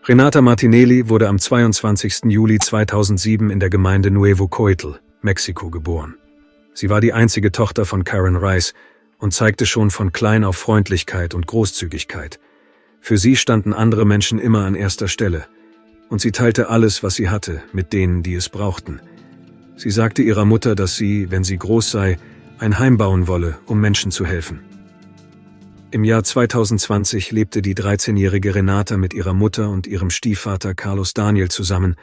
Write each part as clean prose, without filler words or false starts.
Renata Martinelli wurde am 22. Juli 2007 in der Gemeinde Nuevo Coitl, Mexiko, geboren. Sie war die einzige Tochter von Karen Rice und zeigte schon von klein auf Freundlichkeit und Großzügigkeit. Für sie standen andere Menschen immer an erster Stelle. Und sie teilte alles, was sie hatte, mit denen, die es brauchten. Sie sagte ihrer Mutter, dass sie, wenn sie groß sei, ein Heim bauen wolle, um Menschen zu helfen. Im Jahr 2020 lebte die 13-jährige Renata mit ihrer Mutter und ihrem Stiefvater Carlos Daniel zusammen,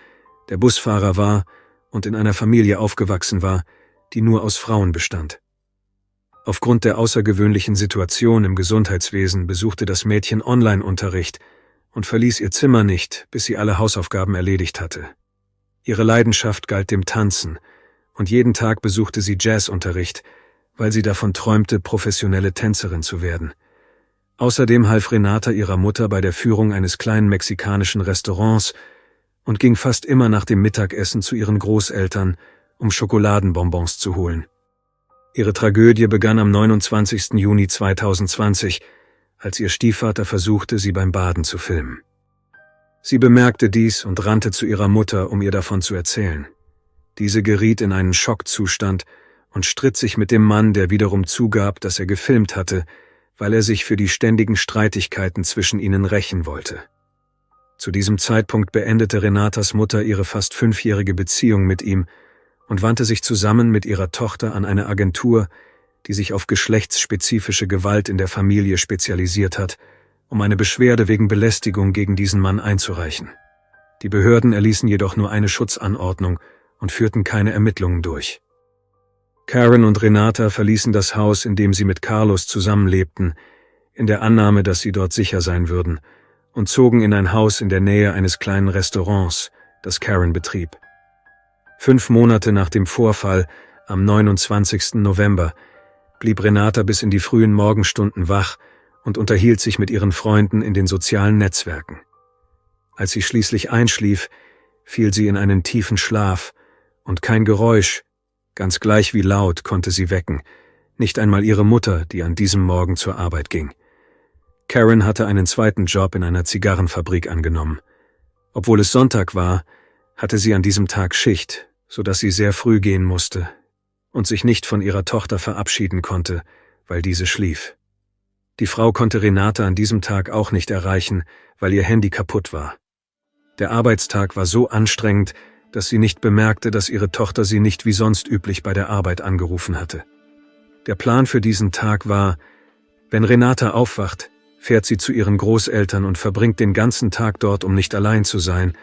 der Busfahrer war und in einer Familie aufgewachsen war, die nur aus Frauen bestand. Aufgrund der außergewöhnlichen Situation im Gesundheitswesen besuchte das Mädchen Online-Unterricht und verließ ihr Zimmer nicht, bis sie alle Hausaufgaben erledigt hatte. Ihre Leidenschaft galt dem Tanzen, und jeden Tag besuchte sie Jazzunterricht, weil sie davon träumte, professionelle Tänzerin zu werden. Außerdem half Renata ihrer Mutter bei der Führung eines kleinen mexikanischen Restaurants und ging fast immer nach dem Mittagessen zu ihren Großeltern, um Schokoladenbonbons zu holen. Ihre Tragödie begann am 29. Juni 2020, als ihr Stiefvater versuchte, sie beim Baden zu filmen. Sie bemerkte dies und rannte zu ihrer Mutter, um ihr davon zu erzählen. Diese geriet in einen Schockzustand und stritt sich mit dem Mann, der wiederum zugab, dass er gefilmt hatte, weil er sich für die ständigen Streitigkeiten zwischen ihnen rächen wollte. Zu diesem Zeitpunkt beendete Renatas Mutter ihre fast 5-jährige Beziehung mit ihm und wandte sich zusammen mit ihrer Tochter an eine Agentur, die sich auf geschlechtsspezifische Gewalt in der Familie spezialisiert hat, um eine Beschwerde wegen Belästigung gegen diesen Mann einzureichen. Die Behörden erließen jedoch nur eine Schutzanordnung und führten keine Ermittlungen durch. Karen und Renata verließen das Haus, in dem sie mit Carlos zusammenlebten, in der Annahme, dass sie dort sicher sein würden, und zogen in ein Haus in der Nähe eines kleinen Restaurants, das Karen betrieb. 5 Monate nach dem Vorfall, am 29. November, blieb Renata bis in die frühen Morgenstunden wach und unterhielt sich mit ihren Freunden in den sozialen Netzwerken. Als sie schließlich einschlief, fiel sie in einen tiefen Schlaf, und kein Geräusch, ganz gleich wie laut, konnte sie wecken, nicht einmal ihre Mutter, die an diesem Morgen zur Arbeit ging. Karen hatte einen zweiten Job in einer Zigarrenfabrik angenommen. Obwohl es Sonntag war, hatte sie an diesem Tag Schicht, sodass sie sehr früh gehen musste und sich nicht von ihrer Tochter verabschieden konnte, weil diese schlief. Die Frau konnte Renata an diesem Tag auch nicht erreichen, weil ihr Handy kaputt war. Der Arbeitstag war so anstrengend, dass sie nicht bemerkte, dass ihre Tochter sie nicht wie sonst üblich bei der Arbeit angerufen hatte. Der Plan für diesen Tag war, wenn Renata aufwacht, fährt sie zu ihren Großeltern und verbringt den ganzen Tag dort, um nicht allein zu sein,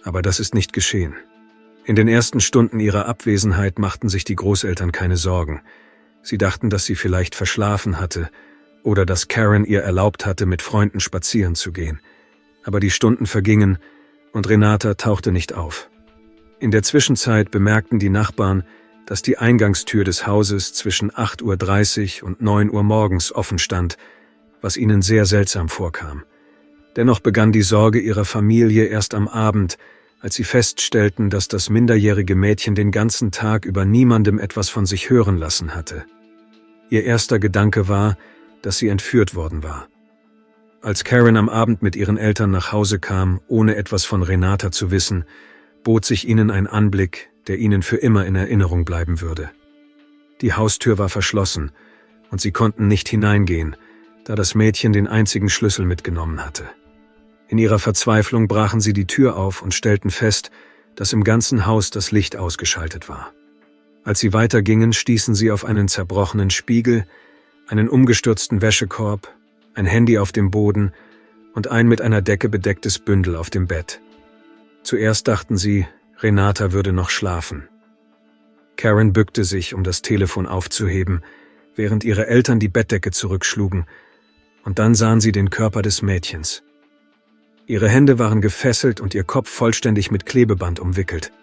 aber das ist nicht geschehen. In den ersten Stunden ihrer Abwesenheit machten sich die Großeltern keine Sorgen. Sie dachten, dass sie vielleicht verschlafen hatte oder dass Karen ihr erlaubt hatte, mit Freunden spazieren zu gehen. Aber die Stunden vergingen und Renata tauchte nicht auf. In der Zwischenzeit bemerkten die Nachbarn, dass die Eingangstür des Hauses zwischen 8:30 Uhr und 9 Uhr morgens offen stand, was ihnen sehr seltsam vorkam. Dennoch begann die Sorge ihrer Familie erst am Abend, als sie feststellten, dass das minderjährige Mädchen den ganzen Tag über niemandem etwas von sich hören lassen hatte. Ihr erster Gedanke war, dass sie entführt worden war. Als Karen am Abend mit ihren Eltern nach Hause kam, ohne etwas von Renata zu wissen, bot sich ihnen ein Anblick, der ihnen für immer in Erinnerung bleiben würde. Die Haustür war verschlossen und sie konnten nicht hineingehen, da das Mädchen den einzigen Schlüssel mitgenommen hatte. In ihrer Verzweiflung brachen sie die Tür auf und stellten fest, dass im ganzen Haus das Licht ausgeschaltet war. Als sie weitergingen, stießen sie auf einen zerbrochenen Spiegel, einen umgestürzten Wäschekorb, ein Handy auf dem Boden und ein mit einer Decke bedecktes Bündel auf dem Bett. Zuerst dachten sie, Renata würde noch schlafen. Karen bückte sich, um das Telefon aufzuheben, während ihre Eltern die Bettdecke zurückschlugen, und dann sahen sie den Körper des Mädchens. Ihre Hände waren gefesselt und ihr Kopf vollständig mit Klebeband umwickelt.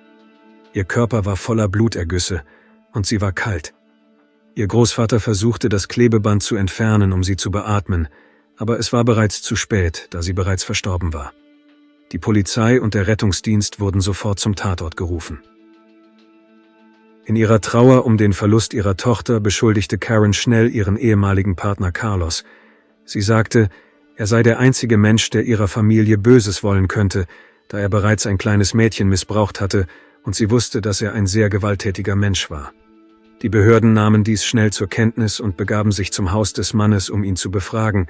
Ihr Körper war voller Blutergüsse und sie war kalt. Ihr Großvater versuchte, das Klebeband zu entfernen, um sie zu beatmen, aber es war bereits zu spät, da sie bereits verstorben war. Die Polizei und der Rettungsdienst wurden sofort zum Tatort gerufen. In ihrer Trauer um den Verlust ihrer Tochter beschuldigte Karen schnell ihren ehemaligen Partner Carlos. Sie sagte, Er sei der einzige Mensch, der ihrer Familie Böses wollen könnte, da er bereits ein kleines Mädchen missbraucht hatte und sie wusste, dass er ein sehr gewalttätiger Mensch war. Die Behörden nahmen dies schnell zur Kenntnis und begaben sich zum Haus des Mannes, um ihn zu befragen,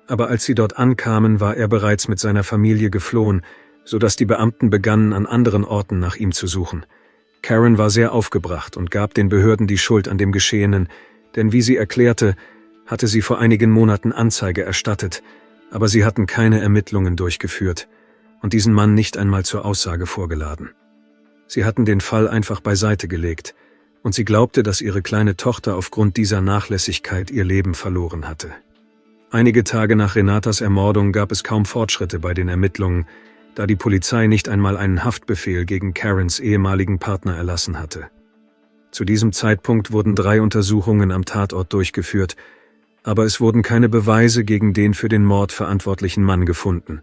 aber als sie dort ankamen, war er bereits mit seiner Familie geflohen, sodass die Beamten begannen, an anderen Orten nach ihm zu suchen. Karen war sehr aufgebracht und gab den Behörden die Schuld an dem Geschehenen, denn wie sie erklärte, hatte sie vor einigen Monaten Anzeige erstattet, aber sie hatten keine Ermittlungen durchgeführt und diesen Mann nicht einmal zur Aussage vorgeladen. Sie hatten den Fall einfach beiseite gelegt und sie glaubte, dass ihre kleine Tochter aufgrund dieser Nachlässigkeit ihr Leben verloren hatte. Einige Tage nach Renatas Ermordung gab es kaum Fortschritte bei den Ermittlungen, da die Polizei nicht einmal einen Haftbefehl gegen Karens ehemaligen Partner erlassen hatte. Zu diesem Zeitpunkt wurden 3 Untersuchungen am Tatort durchgeführt, aber es wurden keine Beweise gegen den für den Mord verantwortlichen Mann gefunden.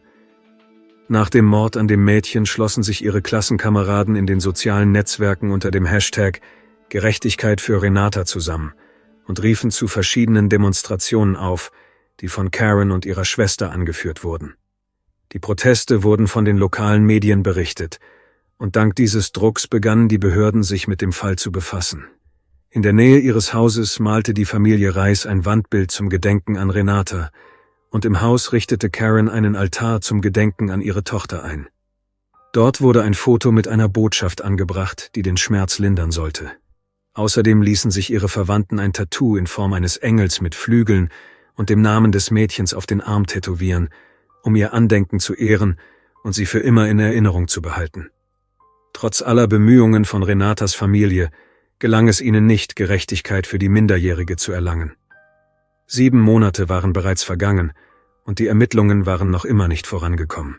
Nach dem Mord an dem Mädchen schlossen sich ihre Klassenkameraden in den sozialen Netzwerken unter dem Hashtag Gerechtigkeit für Renata zusammen und riefen zu verschiedenen Demonstrationen auf, die von Karen und ihrer Schwester angeführt wurden. Die Proteste wurden von den lokalen Medien berichtet, und dank dieses Drucks begannen die Behörden, sich mit dem Fall zu befassen. In der Nähe ihres Hauses malte die Familie Rice ein Wandbild zum Gedenken an Renata, und im Haus richtete Karen einen Altar zum Gedenken an ihre Tochter ein. Dort wurde ein Foto mit einer Botschaft angebracht, die den Schmerz lindern sollte. Außerdem ließen sich ihre Verwandten ein Tattoo in Form eines Engels mit Flügeln und dem Namen des Mädchens auf den Arm tätowieren, um ihr Andenken zu ehren und sie für immer in Erinnerung zu behalten. Trotz aller Bemühungen von Renatas Familie gelang es ihnen nicht, Gerechtigkeit für die Minderjährige zu erlangen. 7 Monate waren bereits vergangen und die Ermittlungen waren noch immer nicht vorangekommen.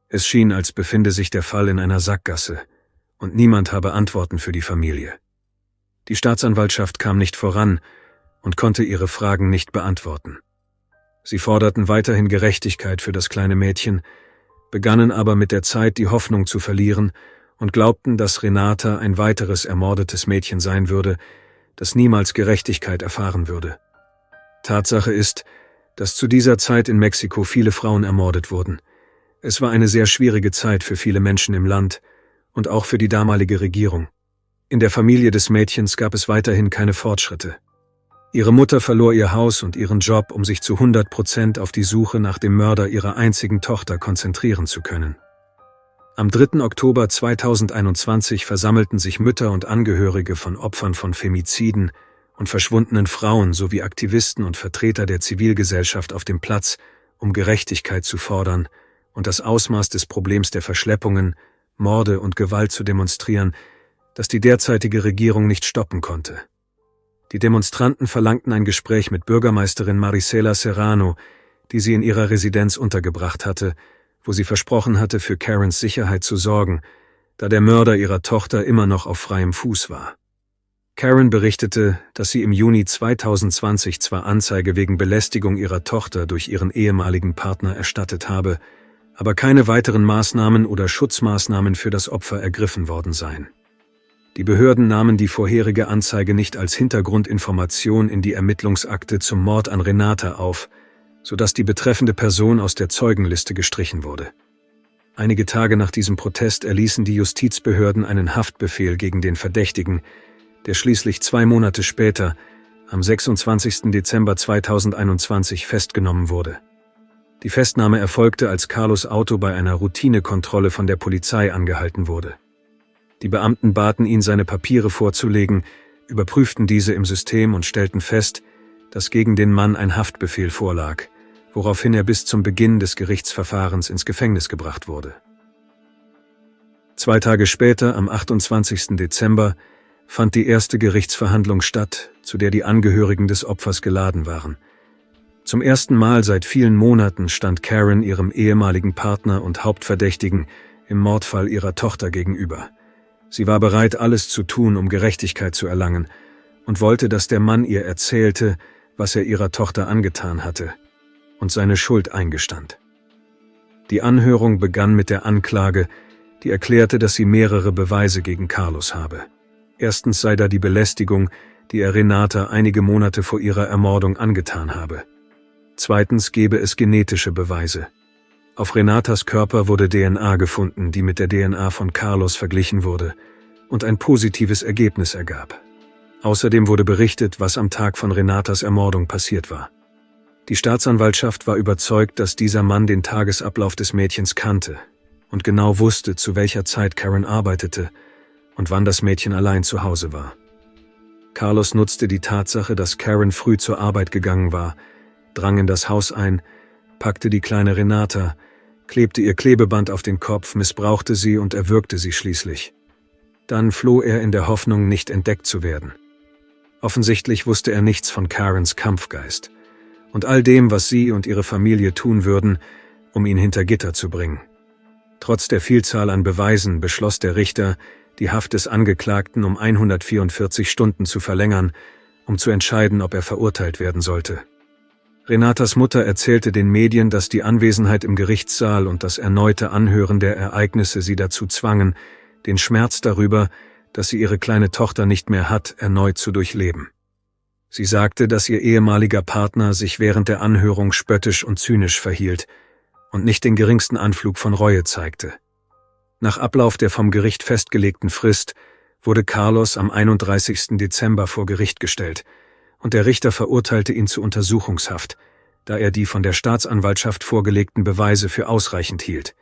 Es schien, als befinde sich der Fall in einer Sackgasse und niemand habe Antworten für die Familie. Die Staatsanwaltschaft kam nicht voran und konnte ihre Fragen nicht beantworten. Sie forderten weiterhin Gerechtigkeit für das kleine Mädchen, begannen aber mit der Zeit die Hoffnung zu verlieren und glaubten, dass Renata ein weiteres ermordetes Mädchen sein würde, das niemals Gerechtigkeit erfahren würde. Tatsache ist, dass zu dieser Zeit in Mexiko viele Frauen ermordet wurden. Es war eine sehr schwierige Zeit für viele Menschen im Land und auch für die damalige Regierung. In der Familie des Mädchens gab es weiterhin keine Fortschritte. Ihre Mutter verlor ihr Haus und ihren Job, um sich zu 100% auf die Suche nach dem Mörder ihrer einzigen Tochter konzentrieren zu können. Am 3. Oktober 2021 versammelten sich Mütter und Angehörige von Opfern von Femiziden und verschwundenen Frauen sowie Aktivisten und Vertreter der Zivilgesellschaft auf dem Platz, um Gerechtigkeit zu fordern und das Ausmaß des Problems der Verschleppungen, Morde und Gewalt zu demonstrieren, das die derzeitige Regierung nicht stoppen konnte. Die Demonstranten verlangten ein Gespräch mit Bürgermeisterin Marisela Serrano, die sie in ihrer Residenz untergebracht hatte, wo sie versprochen hatte, für Karens Sicherheit zu sorgen, da der Mörder ihrer Tochter immer noch auf freiem Fuß war. Karen berichtete, dass sie im Juni 2020 zwar Anzeige wegen Belästigung ihrer Tochter durch ihren ehemaligen Partner erstattet habe, aber keine weiteren Maßnahmen oder Schutzmaßnahmen für das Opfer ergriffen worden seien. Die Behörden nahmen die vorherige Anzeige nicht als Hintergrundinformation in die Ermittlungsakte zum Mord an Renata auf, sodass die betreffende Person aus der Zeugenliste gestrichen wurde. Einige Tage nach diesem Protest erließen die Justizbehörden einen Haftbefehl gegen den Verdächtigen, der schließlich 2 Monate später, am 26. Dezember 2021, festgenommen wurde. Die Festnahme erfolgte, als Carlos Auto bei einer Routinekontrolle von der Polizei angehalten wurde. Die Beamten baten ihn, seine Papiere vorzulegen, überprüften diese im System und stellten fest, dass gegen den Mann ein Haftbefehl vorlag, woraufhin er bis zum Beginn des Gerichtsverfahrens ins Gefängnis gebracht wurde. 2 Tage später, am 28. Dezember, fand die erste Gerichtsverhandlung statt, zu der die Angehörigen des Opfers geladen waren. Zum ersten Mal seit vielen Monaten stand Karen ihrem ehemaligen Partner und Hauptverdächtigen im Mordfall ihrer Tochter gegenüber. Sie war bereit, alles zu tun, um Gerechtigkeit zu erlangen, und wollte, dass der Mann ihr erzählte, was er ihrer Tochter angetan hatte, und seine Schuld eingestand. Die Anhörung begann mit der Anklage, die erklärte, dass sie mehrere Beweise gegen Carlos habe. Erstens sei da die Belästigung, die er Renata einige Monate vor ihrer Ermordung angetan habe. Zweitens gäbe es genetische Beweise. Auf Renatas Körper wurde DNA gefunden, die mit der DNA von Carlos verglichen wurde und ein positives Ergebnis ergab. Außerdem wurde berichtet, was am Tag von Renatas Ermordung passiert war. Die Staatsanwaltschaft war überzeugt, dass dieser Mann den Tagesablauf des Mädchens kannte und genau wusste, zu welcher Zeit Karen arbeitete und wann das Mädchen allein zu Hause war. Carlos nutzte die Tatsache, dass Karen früh zur Arbeit gegangen war, drang in das Haus ein, packte die kleine Renata, klebte ihr Klebeband auf den Kopf, missbrauchte sie und erwürgte sie schließlich. Dann floh er in der Hoffnung, nicht entdeckt zu werden. Offensichtlich wusste er nichts von Karens Kampfgeist und all dem, was sie und ihre Familie tun würden, um ihn hinter Gitter zu bringen. Trotz der Vielzahl an Beweisen beschloss der Richter, die Haft des Angeklagten um 144 Stunden zu verlängern, um zu entscheiden, ob er verurteilt werden sollte. Renatas Mutter erzählte den Medien, dass die Anwesenheit im Gerichtssaal und das erneute Anhören der Ereignisse sie dazu zwangen, den Schmerz darüber, dass sie ihre kleine Tochter nicht mehr hat, erneut zu durchleben. Sie sagte, dass ihr ehemaliger Partner sich während der Anhörung spöttisch und zynisch verhielt und nicht den geringsten Anflug von Reue zeigte. Nach Ablauf der vom Gericht festgelegten Frist wurde Carlos am 31. Dezember vor Gericht gestellt und der Richter verurteilte ihn zu Untersuchungshaft, da er die von der Staatsanwaltschaft vorgelegten Beweise für ausreichend hielt.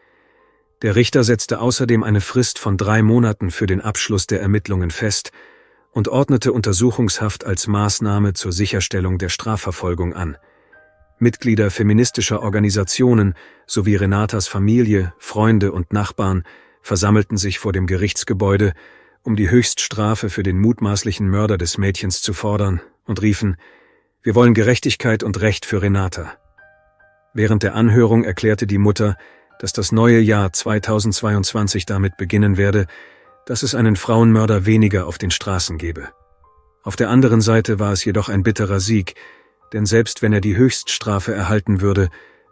Der Richter setzte außerdem eine Frist von 3 Monaten für den Abschluss der Ermittlungen fest und ordnete Untersuchungshaft als Maßnahme zur Sicherstellung der Strafverfolgung an. Mitglieder feministischer Organisationen sowie Renatas Familie, Freunde und Nachbarn versammelten sich vor dem Gerichtsgebäude, um die Höchststrafe für den mutmaßlichen Mörder des Mädchens zu fordern, und riefen: „Wir wollen Gerechtigkeit und Recht für Renata." Während der Anhörung erklärte die Mutter, dass das neue Jahr 2022 damit beginnen werde, dass es einen Frauenmörder weniger auf den Straßen gebe. Auf der anderen Seite war es jedoch ein bitterer Sieg, denn selbst wenn er die Höchststrafe erhalten würde,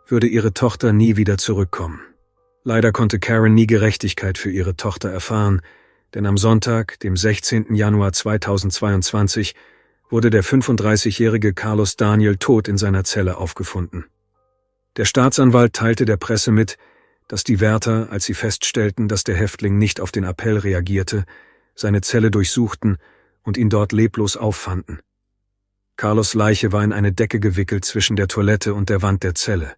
würde ihre Tochter nie wieder zurückkommen. Leider konnte Karen nie Gerechtigkeit für ihre Tochter erfahren, denn am Sonntag, dem 16. Januar 2022, wurde der 35-jährige Carlos Daniel tot in seiner Zelle aufgefunden. Der Staatsanwalt teilte der Presse mit, dass die Wärter, als sie feststellten, dass der Häftling nicht auf den Appell reagierte, seine Zelle durchsuchten und ihn dort leblos auffanden. Carlos' Leiche war in eine Decke gewickelt zwischen der Toilette und der Wand der Zelle.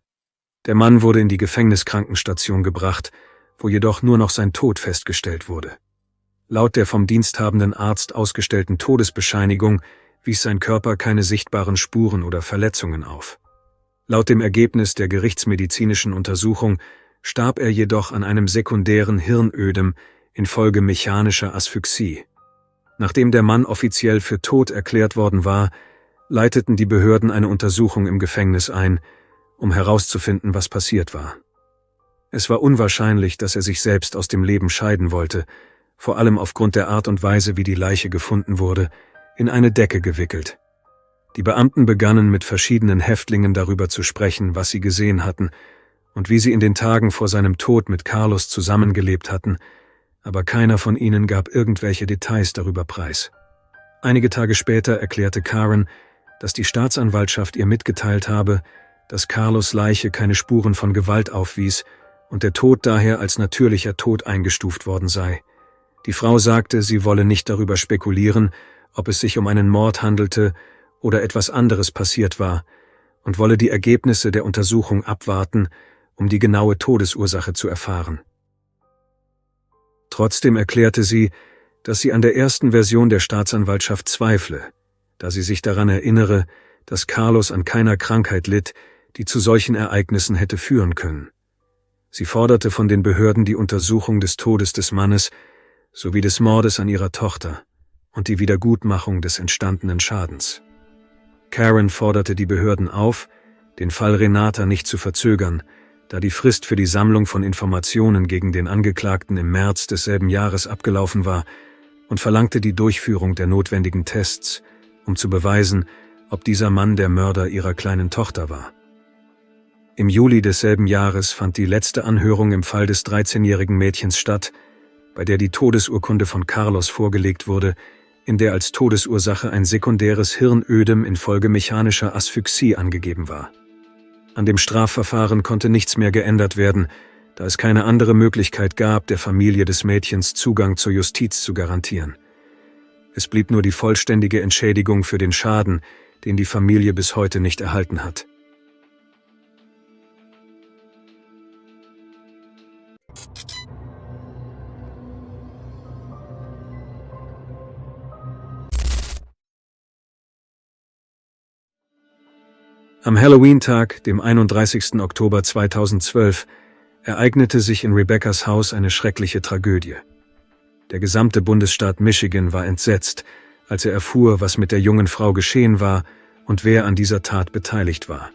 Der Mann wurde in die Gefängniskrankenstation gebracht, wo jedoch nur noch sein Tod festgestellt wurde. Laut der vom diensthabenden Arzt ausgestellten Todesbescheinigung wies sein Körper keine sichtbaren Spuren oder Verletzungen auf. Laut dem Ergebnis der gerichtsmedizinischen Untersuchung starb er jedoch an einem sekundären Hirnödem infolge mechanischer Asphyxie. Nachdem der Mann offiziell für tot erklärt worden war, leiteten die Behörden eine Untersuchung im Gefängnis ein, um herauszufinden, was passiert war. Es war unwahrscheinlich, dass er sich selbst aus dem Leben scheiden wollte, vor allem aufgrund der Art und Weise, wie die Leiche gefunden wurde, in eine Decke gewickelt. Die Beamten begannen mit verschiedenen Häftlingen darüber zu sprechen, was sie gesehen hatten und wie sie in den Tagen vor seinem Tod mit Carlos zusammengelebt hatten, aber keiner von ihnen gab irgendwelche Details darüber preis. Einige Tage später erklärte Karen, dass die Staatsanwaltschaft ihr mitgeteilt habe, dass Carlos' Leiche keine Spuren von Gewalt aufwies und der Tod daher als natürlicher Tod eingestuft worden sei. Die Frau sagte, sie wolle nicht darüber spekulieren, ob es sich um einen Mord handelte oder etwas anderes passiert war, und wolle die Ergebnisse der Untersuchung abwarten, um die genaue Todesursache zu erfahren. Trotzdem erklärte sie, dass sie an der ersten Version der Staatsanwaltschaft zweifle, da sie sich daran erinnere, dass Carlos an keiner Krankheit litt, die zu solchen Ereignissen hätte führen können. Sie forderte von den Behörden die Untersuchung des Todes des Mannes sowie des Mordes an ihrer Tochter und die Wiedergutmachung des entstandenen Schadens. Karen forderte die Behörden auf, den Fall Renata nicht zu verzögern, da die Frist für die Sammlung von Informationen gegen den Angeklagten im März desselben Jahres abgelaufen war, und verlangte die Durchführung der notwendigen Tests, um zu beweisen, ob dieser Mann der Mörder ihrer kleinen Tochter war. Im Juli desselben Jahres fand die letzte Anhörung im Fall des 13-jährigen Mädchens statt, bei der die Todesurkunde von Carlos vorgelegt wurde, in der als Todesursache ein sekundäres Hirnödem infolge mechanischer Asphyxie angegeben war. An dem Strafverfahren konnte nichts mehr geändert werden, da es keine andere Möglichkeit gab, der Familie des Mädchens Zugang zur Justiz zu garantieren. Es blieb nur die vollständige Entschädigung für den Schaden, den die Familie bis heute nicht erhalten hat. Am Halloween-Tag, dem 31. Oktober 2012, ereignete sich in Rebeccas Haus eine schreckliche Tragödie. Der gesamte Bundesstaat Michigan war entsetzt, als er erfuhr, was mit der jungen Frau geschehen war und wer an dieser Tat beteiligt war.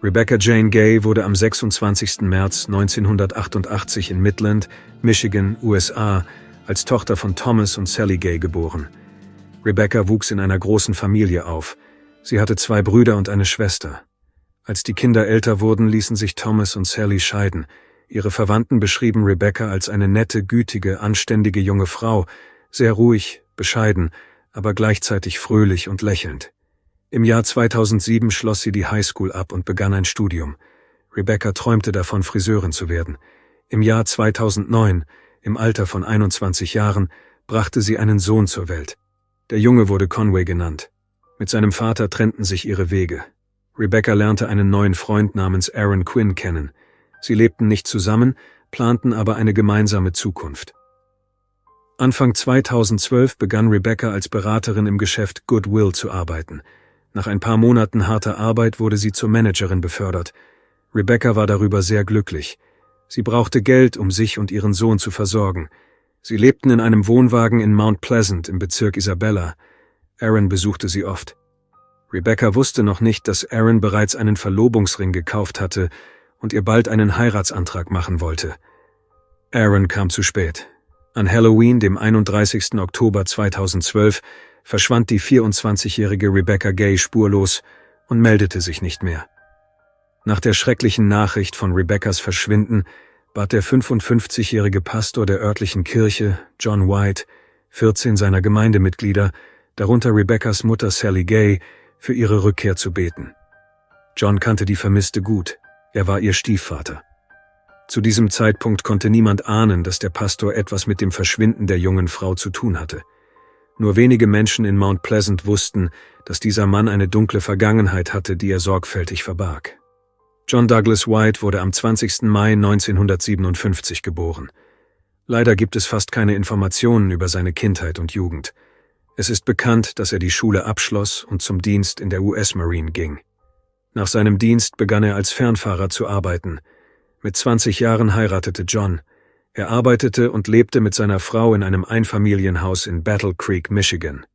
Rebecca Jane Gay wurde am 26. März 1988 in Midland, Michigan, USA, als Tochter von Thomas und Sally Gay geboren. Rebecca wuchs in einer großen Familie auf. Sie hatte 2 Brüder und eine Schwester. Als die Kinder älter wurden, ließen sich Thomas und Sally scheiden. Ihre Verwandten beschrieben Rebecca als eine nette, gütige, anständige junge Frau, sehr ruhig, bescheiden, aber gleichzeitig fröhlich und lächelnd. Im Jahr 2007 schloss sie die Highschool ab und begann ein Studium. Rebecca träumte davon, Friseurin zu werden. Im Jahr 2009, im Alter von 21 Jahren, brachte sie einen Sohn zur Welt. Der Junge wurde Conway genannt. Mit seinem Vater trennten sich ihre Wege. Rebecca lernte einen neuen Freund namens Aaron Quinn kennen. Sie lebten nicht zusammen, planten aber eine gemeinsame Zukunft. Anfang 2012 begann Rebecca als Beraterin im Geschäft Goodwill zu arbeiten. Nach ein paar Monaten harter Arbeit wurde sie zur Managerin befördert. Rebecca war darüber sehr glücklich. Sie brauchte Geld, um sich und ihren Sohn zu versorgen. Sie lebten in einem Wohnwagen in Mount Pleasant im Bezirk Isabella. Aaron besuchte sie oft. Rebecca wusste noch nicht, dass Aaron bereits einen Verlobungsring gekauft hatte und ihr bald einen Heiratsantrag machen wollte. Aaron kam zu spät. An Halloween, dem 31. Oktober 2012, verschwand die 24-jährige Rebecca Gay spurlos und meldete sich nicht mehr. Nach der schrecklichen Nachricht von Rebeccas Verschwinden bat der 55-jährige Pastor der örtlichen Kirche, John White, 14 seiner Gemeindemitglieder, darunter Rebeccas Mutter Sally Gay, für ihre Rückkehr zu beten. John kannte die Vermisste gut, er war ihr Stiefvater. Zu diesem Zeitpunkt konnte niemand ahnen, dass der Pastor etwas mit dem Verschwinden der jungen Frau zu tun hatte. Nur wenige Menschen in Mount Pleasant wussten, dass dieser Mann eine dunkle Vergangenheit hatte, die er sorgfältig verbarg. John Douglas White wurde am 20. Mai 1957 geboren. Leider gibt es fast keine Informationen über seine Kindheit und Jugend. Es ist bekannt, dass er die Schule abschloss und zum Dienst in der US Marine ging. Nach seinem Dienst begann er als Fernfahrer zu arbeiten. Mit 20 Jahren heiratete John. Er arbeitete und lebte mit seiner Frau in einem Einfamilienhaus in Battle Creek, Michigan.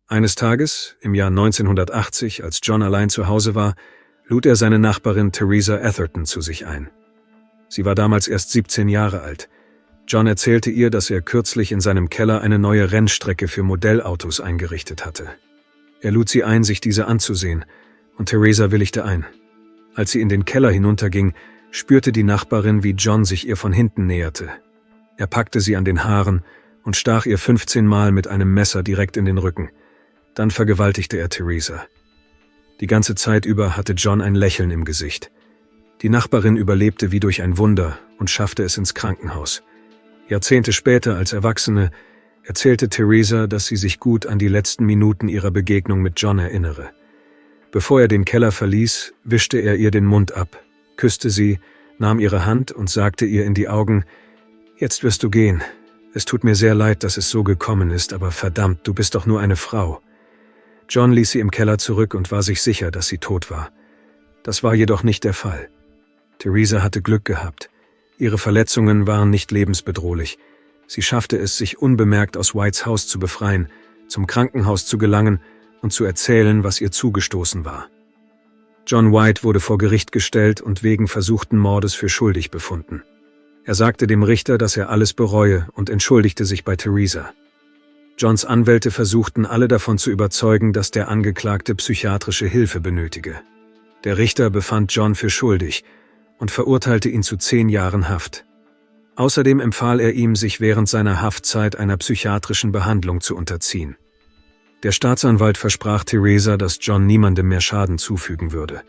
Eines Tages, im Jahr 1980, als John allein zu Hause war, lud er seine Nachbarin Teresa Atherton zu sich ein. Sie war damals erst 17 Jahre alt. John erzählte ihr, dass er kürzlich in seinem Keller eine neue Rennstrecke für Modellautos eingerichtet hatte. Er lud sie ein, sich diese anzusehen, und Teresa willigte ein. Als sie in den Keller hinunterging, spürte die Nachbarin, wie John sich ihr von hinten näherte. Er packte sie an den Haaren und stach ihr 15 Mal mit einem Messer direkt in den Rücken. Dann vergewaltigte er Teresa. Die ganze Zeit über hatte John ein Lächeln im Gesicht. Die Nachbarin überlebte wie durch ein Wunder und schaffte es ins Krankenhaus. Jahrzehnte später, als Erwachsene, erzählte Teresa, dass sie sich gut an die letzten Minuten ihrer Begegnung mit John erinnere. Bevor er den Keller verließ, wischte er ihr den Mund ab, küsste sie, nahm ihre Hand und sagte ihr in die Augen: »Jetzt wirst du gehen. Es tut mir sehr leid, dass es so gekommen ist, aber verdammt, du bist doch nur eine Frau.« John ließ sie im Keller zurück und war sich sicher, dass sie tot war. Das war jedoch nicht der Fall. Teresa hatte Glück gehabt. Ihre Verletzungen waren nicht lebensbedrohlich. Sie schaffte es, sich unbemerkt aus Whites Haus zu befreien, zum Krankenhaus zu gelangen und zu erzählen, was ihr zugestoßen war. John White wurde vor Gericht gestellt und wegen versuchten Mordes für schuldig befunden. Er sagte dem Richter, dass er alles bereue und entschuldigte sich bei Teresa. Johns Anwälte versuchten alle davon zu überzeugen, dass der Angeklagte psychiatrische Hilfe benötige. Der Richter befand John für schuldig und verurteilte ihn zu 10 Jahren Haft. Außerdem empfahl er ihm, sich während seiner Haftzeit einer psychiatrischen Behandlung zu unterziehen. Der Staatsanwalt versprach Teresa, dass John niemandem mehr Schaden zufügen würde.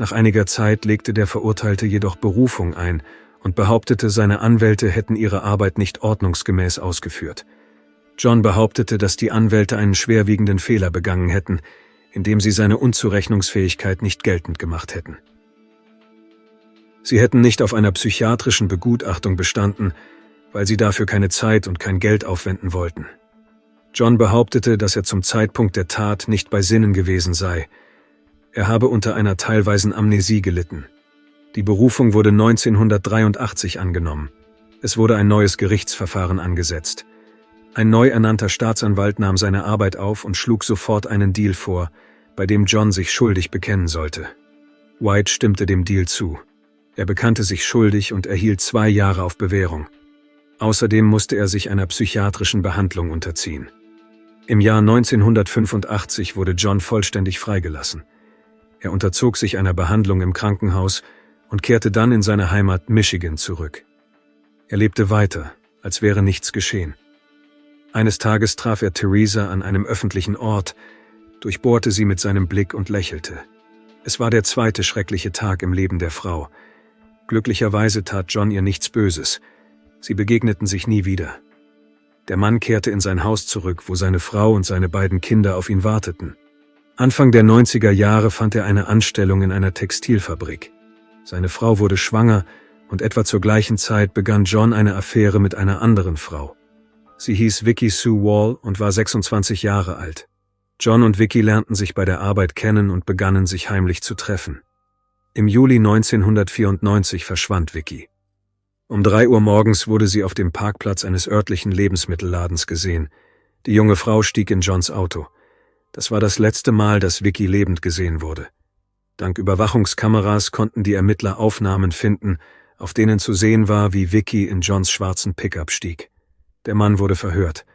Nach einiger Zeit legte der Verurteilte jedoch Berufung ein und behauptete, seine Anwälte hätten ihre Arbeit nicht ordnungsgemäß ausgeführt. John behauptete, dass die Anwälte einen schwerwiegenden Fehler begangen hätten, indem sie seine Unzurechnungsfähigkeit nicht geltend gemacht hätten. Sie hätten nicht auf einer psychiatrischen Begutachtung bestanden, weil sie dafür keine Zeit und kein Geld aufwenden wollten. John behauptete, dass er zum Zeitpunkt der Tat nicht bei Sinnen gewesen sei. Er habe unter einer teilweisen Amnesie gelitten. Die Berufung wurde 1983 angenommen. Es wurde ein neues Gerichtsverfahren angesetzt. Ein neu ernannter Staatsanwalt nahm seine Arbeit auf und schlug sofort einen Deal vor, bei dem John sich schuldig bekennen sollte. White stimmte dem Deal zu. Er bekannte sich schuldig und erhielt 2 Jahre auf Bewährung. Außerdem musste er sich einer psychiatrischen Behandlung unterziehen. Im Jahr 1985 wurde John vollständig freigelassen. Er unterzog sich einer Behandlung im Krankenhaus und kehrte dann in seine Heimat Michigan zurück. Er lebte weiter, als wäre nichts geschehen. Eines Tages traf er Theresa an einem öffentlichen Ort, durchbohrte sie mit seinem Blick und lächelte. Es war der 2. schreckliche Tag im Leben der Frau. Glücklicherweise tat John ihr nichts Böses. Sie begegneten sich nie wieder. Der Mann kehrte in sein Haus zurück, wo seine Frau und seine beiden Kinder auf ihn warteten. Anfang der 90er Jahre fand er eine Anstellung in einer Textilfabrik. Seine Frau wurde schwanger und etwa zur gleichen Zeit begann John eine Affäre mit einer anderen Frau. Sie hieß Vicky Sue Wall und war 26 Jahre alt. John und Vicky lernten sich bei der Arbeit kennen und begannen sich heimlich zu treffen. Im Juli 1994 verschwand Vicky. Um 3 Uhr morgens wurde sie auf dem Parkplatz eines örtlichen Lebensmittelladens gesehen. Die junge Frau stieg in Johns Auto. Das war das letzte Mal, dass Vicky lebend gesehen wurde. Dank Überwachungskameras konnten die Ermittler Aufnahmen finden, auf denen zu sehen war, wie Vicky in Johns schwarzen Pickup stieg. Der Mann wurde verhört.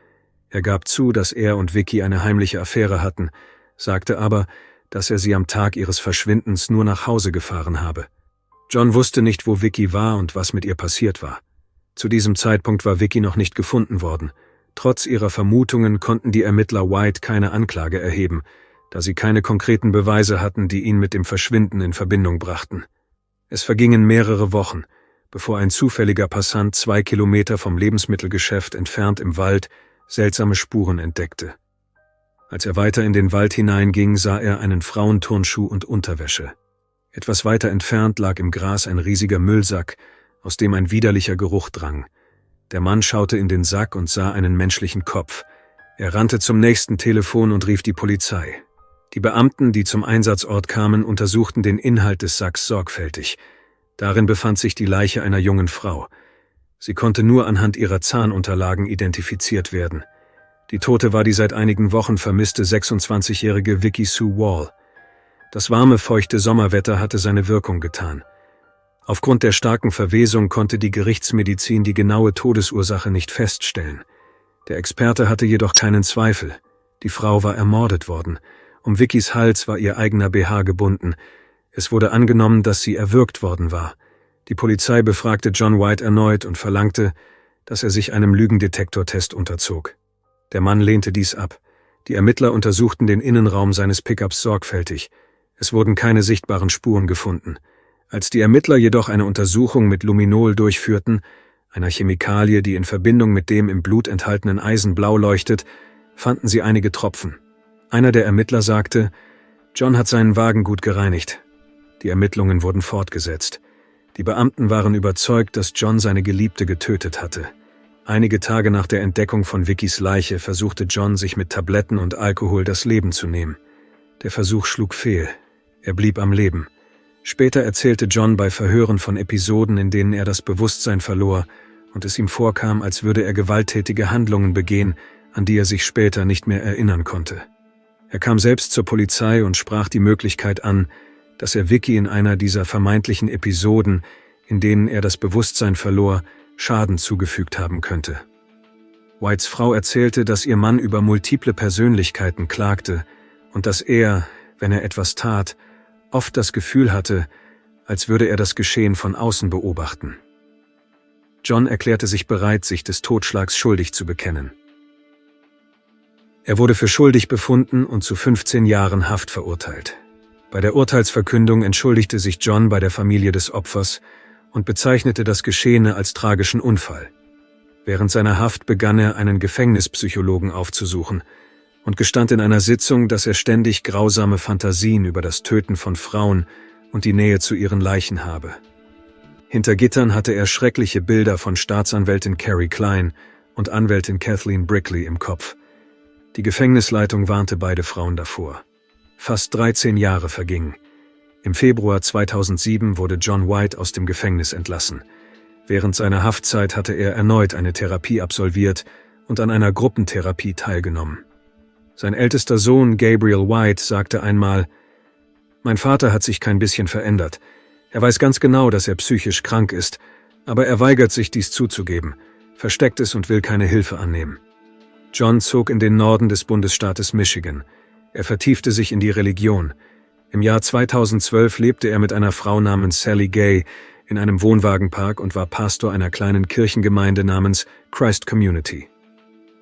Er gab zu, dass er und Vicky eine heimliche Affäre hatten, sagte aber, dass er sie am Tag ihres Verschwindens nur nach Hause gefahren habe. John wusste nicht, wo Vicky war und was mit ihr passiert war. Zu diesem Zeitpunkt war Vicky noch nicht gefunden worden. Trotz ihrer Vermutungen konnten die Ermittler White keine Anklage erheben, da sie keine konkreten Beweise hatten, die ihn mit dem Verschwinden in Verbindung brachten. Es vergingen mehrere Wochen, bevor ein zufälliger Passant 2 Kilometer vom Lebensmittelgeschäft entfernt im Wald seltsame Spuren entdeckte. Als er weiter in den Wald hineinging, sah er einen Frauenturnschuh und Unterwäsche. Etwas weiter entfernt lag im Gras ein riesiger Müllsack, aus dem ein widerlicher Geruch drang. Der Mann schaute in den Sack und sah einen menschlichen Kopf. Er rannte zum nächsten Telefon und rief die Polizei. Die Beamten, die zum Einsatzort kamen, untersuchten den Inhalt des Sacks sorgfältig. Darin befand sich die Leiche einer jungen Frau. Sie konnte nur anhand ihrer Zahnunterlagen identifiziert werden. Die Tote war die seit einigen Wochen vermisste 26-jährige Vicky Sue Wall. Das warme, feuchte Sommerwetter hatte seine Wirkung getan. Aufgrund der starken Verwesung konnte die Gerichtsmedizin die genaue Todesursache nicht feststellen. Der Experte hatte jedoch keinen Zweifel. Die Frau war ermordet worden. Um Vickys Hals war ihr eigener BH gebunden. Es wurde angenommen, dass sie erwürgt worden war. Die Polizei befragte John White erneut und verlangte, dass er sich einem Lügendetektortest unterzog. Der Mann lehnte dies ab. Die Ermittler untersuchten den Innenraum seines Pickups sorgfältig. Es wurden keine sichtbaren Spuren gefunden. Als die Ermittler jedoch eine Untersuchung mit Luminol durchführten, einer Chemikalie, die in Verbindung mit dem im Blut enthaltenen Eisen blau leuchtet, fanden sie einige Tropfen. Einer der Ermittler sagte, John hat seinen Wagen gut gereinigt. Die Ermittlungen wurden fortgesetzt. Die Beamten waren überzeugt, dass John seine Geliebte getötet hatte. Einige Tage nach der Entdeckung von Vickys Leiche versuchte John, sich mit Tabletten und Alkohol das Leben zu nehmen. Der Versuch schlug fehl. Er blieb am Leben. Später erzählte John bei Verhören von Episoden, in denen er das Bewusstsein verlor und es ihm vorkam, als würde er gewalttätige Handlungen begehen, an die er sich später nicht mehr erinnern konnte. Er kam selbst zur Polizei und sprach die Möglichkeit an, dass er Vicky in einer dieser vermeintlichen Episoden, in denen er das Bewusstsein verlor, Schaden zugefügt haben könnte. Whites Frau erzählte, dass ihr Mann über multiple Persönlichkeiten klagte und dass er, wenn er etwas tat, oft das Gefühl hatte, als würde er das Geschehen von außen beobachten. John erklärte sich bereit, sich des Totschlags schuldig zu bekennen. Er wurde für schuldig befunden und zu 15 Jahren Haft verurteilt. Bei der Urteilsverkündung entschuldigte sich John bei der Familie des Opfers und bezeichnete das Geschehene als tragischen Unfall. Während seiner Haft begann er, einen Gefängnispsychologen aufzusuchen und gestand in einer Sitzung, dass er ständig grausame Fantasien über das Töten von Frauen und die Nähe zu ihren Leichen habe. Hinter Gittern hatte er schreckliche Bilder von Staatsanwältin Carrie Klein und Anwältin Kathleen Brickley im Kopf. Die Gefängnisleitung warnte beide Frauen davor. Fast 13 Jahre vergingen. Im Februar 2007 wurde John White aus dem Gefängnis entlassen. Während seiner Haftzeit hatte er erneut eine Therapie absolviert und an einer Gruppentherapie teilgenommen. Sein ältester Sohn Gabriel White sagte einmal: „Mein Vater hat sich kein bisschen verändert. Er weiß ganz genau, dass er psychisch krank ist, aber er weigert sich, dies zuzugeben, versteckt es und will keine Hilfe annehmen." John zog in den Norden des Bundesstaates Michigan. Er vertiefte sich in die Religion. Im Jahr 2012 lebte er mit einer Frau namens Sally Gay in einem Wohnwagenpark und war Pastor einer kleinen Kirchengemeinde namens Christ Community.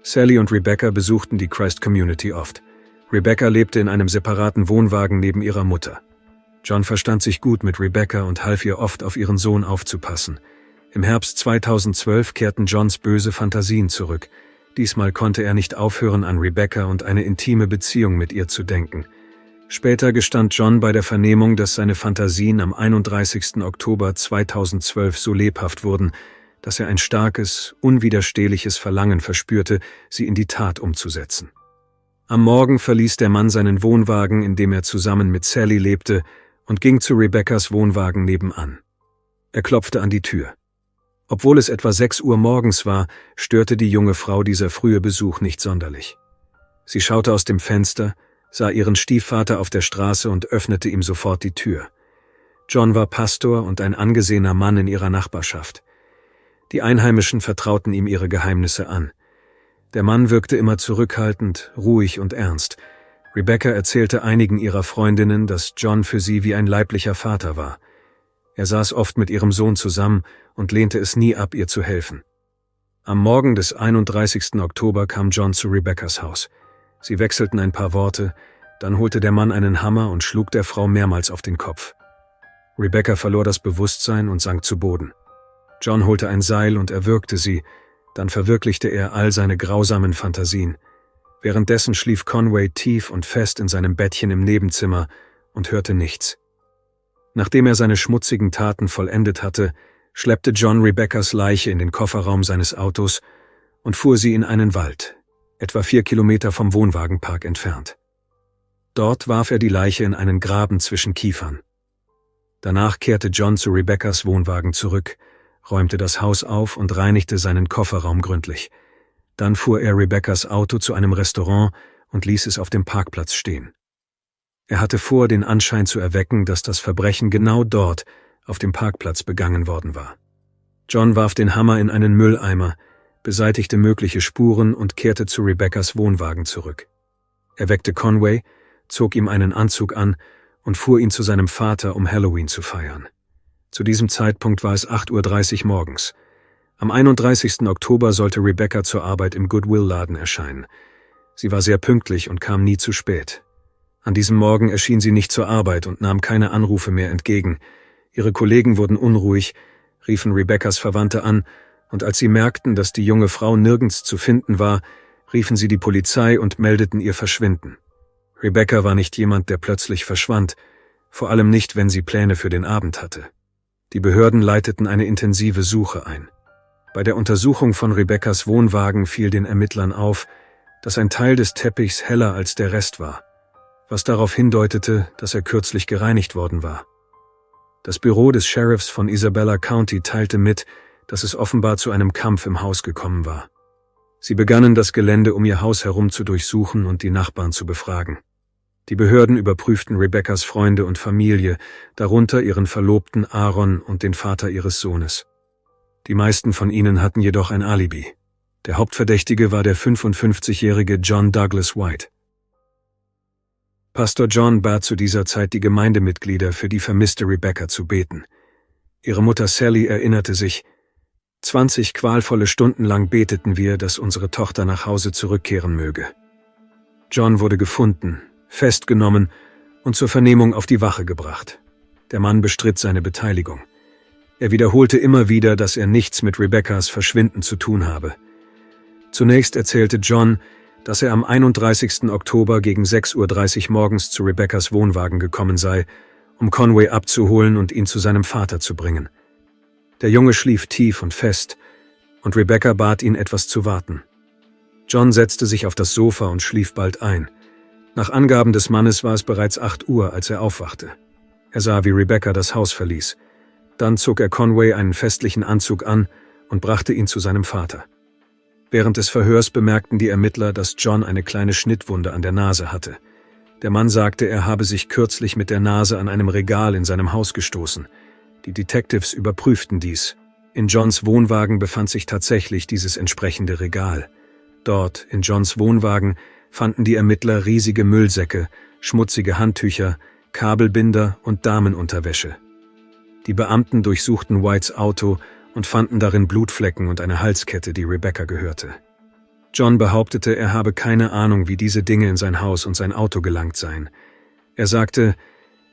Sally und Rebecca besuchten die Christ Community oft. Rebecca lebte in einem separaten Wohnwagen neben ihrer Mutter. John verstand sich gut mit Rebecca und half ihr oft, auf ihren Sohn aufzupassen. Im Herbst 2012 kehrten Johns böse Fantasien zurück. Diesmal konnte er nicht aufhören, an Rebecca und eine intime Beziehung mit ihr zu denken. Später gestand John bei der Vernehmung, dass seine Fantasien am 31. Oktober 2012 so lebhaft wurden, dass er ein starkes, unwiderstehliches Verlangen verspürte, sie in die Tat umzusetzen. Am Morgen verließ der Mann seinen Wohnwagen, in dem er zusammen mit Sally lebte, und ging zu Rebeccas Wohnwagen nebenan. Er klopfte an die Tür. Obwohl es etwa 6 Uhr morgens war, störte die junge Frau dieser frühe Besuch nicht sonderlich. Sie schaute aus dem Fenster, sah ihren Stiefvater auf der Straße und öffnete ihm sofort die Tür. John war Pastor und ein angesehener Mann in ihrer Nachbarschaft. Die Einheimischen vertrauten ihm ihre Geheimnisse an. Der Mann wirkte immer zurückhaltend, ruhig und ernst. Rebecca erzählte einigen ihrer Freundinnen, dass John für sie wie ein leiblicher Vater war. Er saß oft mit ihrem Sohn zusammen und lehnte es nie ab, ihr zu helfen. Am Morgen des 31. Oktober kam John zu Rebeccas Haus. Sie wechselten ein paar Worte, dann holte der Mann einen Hammer und schlug der Frau mehrmals auf den Kopf. Rebecca verlor das Bewusstsein und sank zu Boden. John holte ein Seil und erwürgte sie, dann verwirklichte er all seine grausamen Fantasien. Währenddessen schlief Conway tief und fest in seinem Bettchen im Nebenzimmer und hörte nichts. Nachdem er seine schmutzigen Taten vollendet hatte, schleppte John Rebeccas Leiche in den Kofferraum seines Autos und fuhr sie in einen Wald, etwa 4 Kilometer vom Wohnwagenpark entfernt. Dort warf er die Leiche in einen Graben zwischen Kiefern. Danach kehrte John zu Rebeccas Wohnwagen zurück, räumte das Haus auf und reinigte seinen Kofferraum gründlich. Dann fuhr er Rebeccas Auto zu einem Restaurant und ließ es auf dem Parkplatz stehen. Er hatte vor, den Anschein zu erwecken, dass das Verbrechen genau dort, auf dem Parkplatz, begangen worden war. John warf den Hammer in einen Mülleimer, beseitigte mögliche Spuren und kehrte zu Rebeccas Wohnwagen zurück. Er weckte Conway, zog ihm einen Anzug an und fuhr ihn zu seinem Vater, um Halloween zu feiern. Zu diesem Zeitpunkt war es 8:30 Uhr morgens. Am 31. Oktober sollte Rebecca zur Arbeit im Goodwill-Laden erscheinen. Sie war sehr pünktlich und kam nie zu spät. An diesem Morgen erschien sie nicht zur Arbeit und nahm keine Anrufe mehr entgegen. Ihre Kollegen wurden unruhig, riefen Rebeccas Verwandte an, und als sie merkten, dass die junge Frau nirgends zu finden war, riefen sie die Polizei und meldeten ihr Verschwinden. Rebecca war nicht jemand, der plötzlich verschwand, vor allem nicht, wenn sie Pläne für den Abend hatte. Die Behörden leiteten eine intensive Suche ein. Bei der Untersuchung von Rebeccas Wohnwagen fiel den Ermittlern auf, dass ein Teil des Teppichs heller als der Rest war, was darauf hindeutete, dass er kürzlich gereinigt worden war. Das Büro des Sheriffs von Isabella County teilte mit, dass es offenbar zu einem Kampf im Haus gekommen war. Sie begannen das Gelände um ihr Haus herum zu durchsuchen und die Nachbarn zu befragen. Die Behörden überprüften Rebeccas Freunde und Familie, darunter ihren Verlobten Aaron und den Vater ihres Sohnes. Die meisten von ihnen hatten jedoch ein Alibi. Der Hauptverdächtige war der 55-jährige John Douglas White. Pastor John bat zu dieser Zeit die Gemeindemitglieder, für die vermisste Rebecca zu beten. Ihre Mutter Sally erinnerte sich: 20 qualvolle Stunden lang beteten wir, dass unsere Tochter nach Hause zurückkehren möge. John wurde gefunden, festgenommen und zur Vernehmung auf die Wache gebracht. Der Mann bestritt seine Beteiligung. Er wiederholte immer wieder, dass er nichts mit Rebeccas Verschwinden zu tun habe. Zunächst erzählte John, dass er am 31. Oktober gegen 6:30 Uhr morgens zu Rebeccas Wohnwagen gekommen sei, um Conway abzuholen und ihn zu seinem Vater zu bringen. Der Junge schlief tief und fest, und Rebecca bat ihn, etwas zu warten. John setzte sich auf das Sofa und schlief bald ein. Nach Angaben des Mannes war es bereits 8 Uhr, als er aufwachte. Er sah, wie Rebecca das Haus verließ. Dann zog er Conway einen festlichen Anzug an und brachte ihn zu seinem Vater. Während des Verhörs bemerkten die Ermittler, dass John eine kleine Schnittwunde an der Nase hatte. Der Mann sagte, er habe sich kürzlich mit der Nase an einem Regal in seinem Haus gestoßen. Die Detectives überprüften dies. In Johns Wohnwagen befand sich tatsächlich dieses entsprechende Regal. Dort, in Johns Wohnwagen, fanden die Ermittler riesige Müllsäcke, schmutzige Handtücher, Kabelbinder und Damenunterwäsche. Die Beamten durchsuchten Whites Auto und fanden darin Blutflecken und eine Halskette, die Rebecca gehörte. John behauptete, er habe keine Ahnung, wie diese Dinge in sein Haus und sein Auto gelangt seien. Er sagte,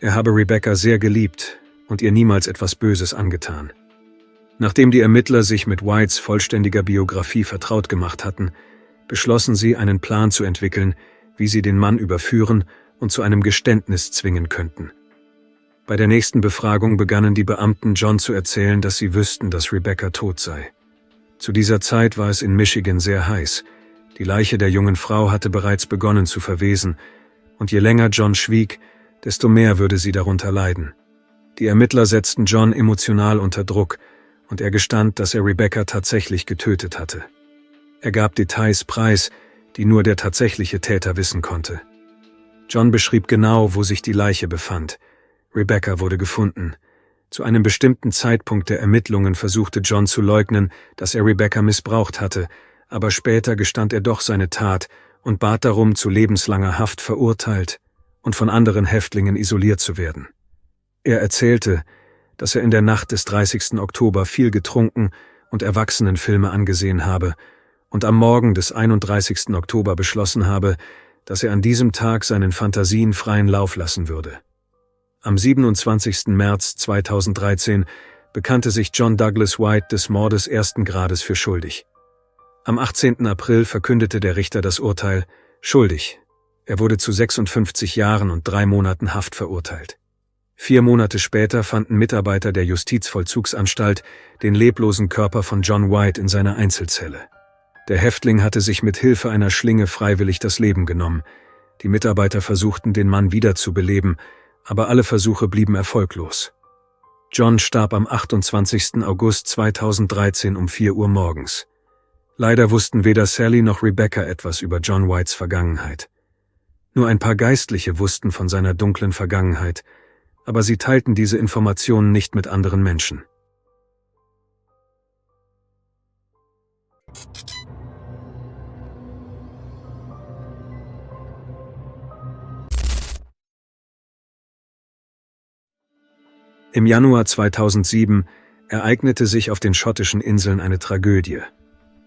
er habe Rebecca sehr geliebt und ihr niemals etwas Böses angetan. Nachdem die Ermittler sich mit Whites vollständiger Biografie vertraut gemacht hatten, beschlossen sie, einen Plan zu entwickeln, wie sie den Mann überführen und zu einem Geständnis zwingen könnten. Bei der nächsten Befragung begannen die Beamten John zu erzählen, dass sie wüssten, dass Rebecca tot sei. Zu dieser Zeit war es in Michigan sehr heiß. Die Leiche der jungen Frau hatte bereits begonnen zu verwesen, und je länger John schwieg, desto mehr würde sie darunter leiden. Die Ermittler setzten John emotional unter Druck, und er gestand, dass er Rebecca tatsächlich getötet hatte. Er gab Details preis, die nur der tatsächliche Täter wissen konnte. John beschrieb genau, wo sich die Leiche befand. Rebecca wurde gefunden. Zu einem bestimmten Zeitpunkt der Ermittlungen versuchte John zu leugnen, dass er Rebecca missbraucht hatte, aber später gestand er doch seine Tat und bat darum, zu lebenslanger Haft verurteilt und von anderen Häftlingen isoliert zu werden. Er erzählte, dass er in der Nacht des 30. Oktober viel getrunken und Erwachsenenfilme angesehen habe und am Morgen des 31. Oktober beschlossen habe, dass er an diesem Tag seinen Fantasien freien Lauf lassen würde. Am 27. März 2013 bekannte sich John Douglas White des Mordes 1. Grades für schuldig. Am 18. April verkündete der Richter das Urteil schuldig. Er wurde zu 56 Jahren und 3 Monaten Haft verurteilt. 4 Monate später fanden Mitarbeiter der Justizvollzugsanstalt den leblosen Körper von John White in seiner Einzelzelle. Der Häftling hatte sich mit Hilfe einer Schlinge freiwillig das Leben genommen. Die Mitarbeiter versuchten, den Mann wiederzubeleben, aber alle Versuche blieben erfolglos. John starb am 28. August 2013 um 4 Uhr morgens. Leider wussten weder Sally noch Rebecca etwas über John Whites Vergangenheit. Nur ein paar Geistliche wussten von seiner dunklen Vergangenheit, aber sie teilten diese Informationen nicht mit anderen Menschen. Im Januar 2007 ereignete sich auf den schottischen Inseln eine Tragödie.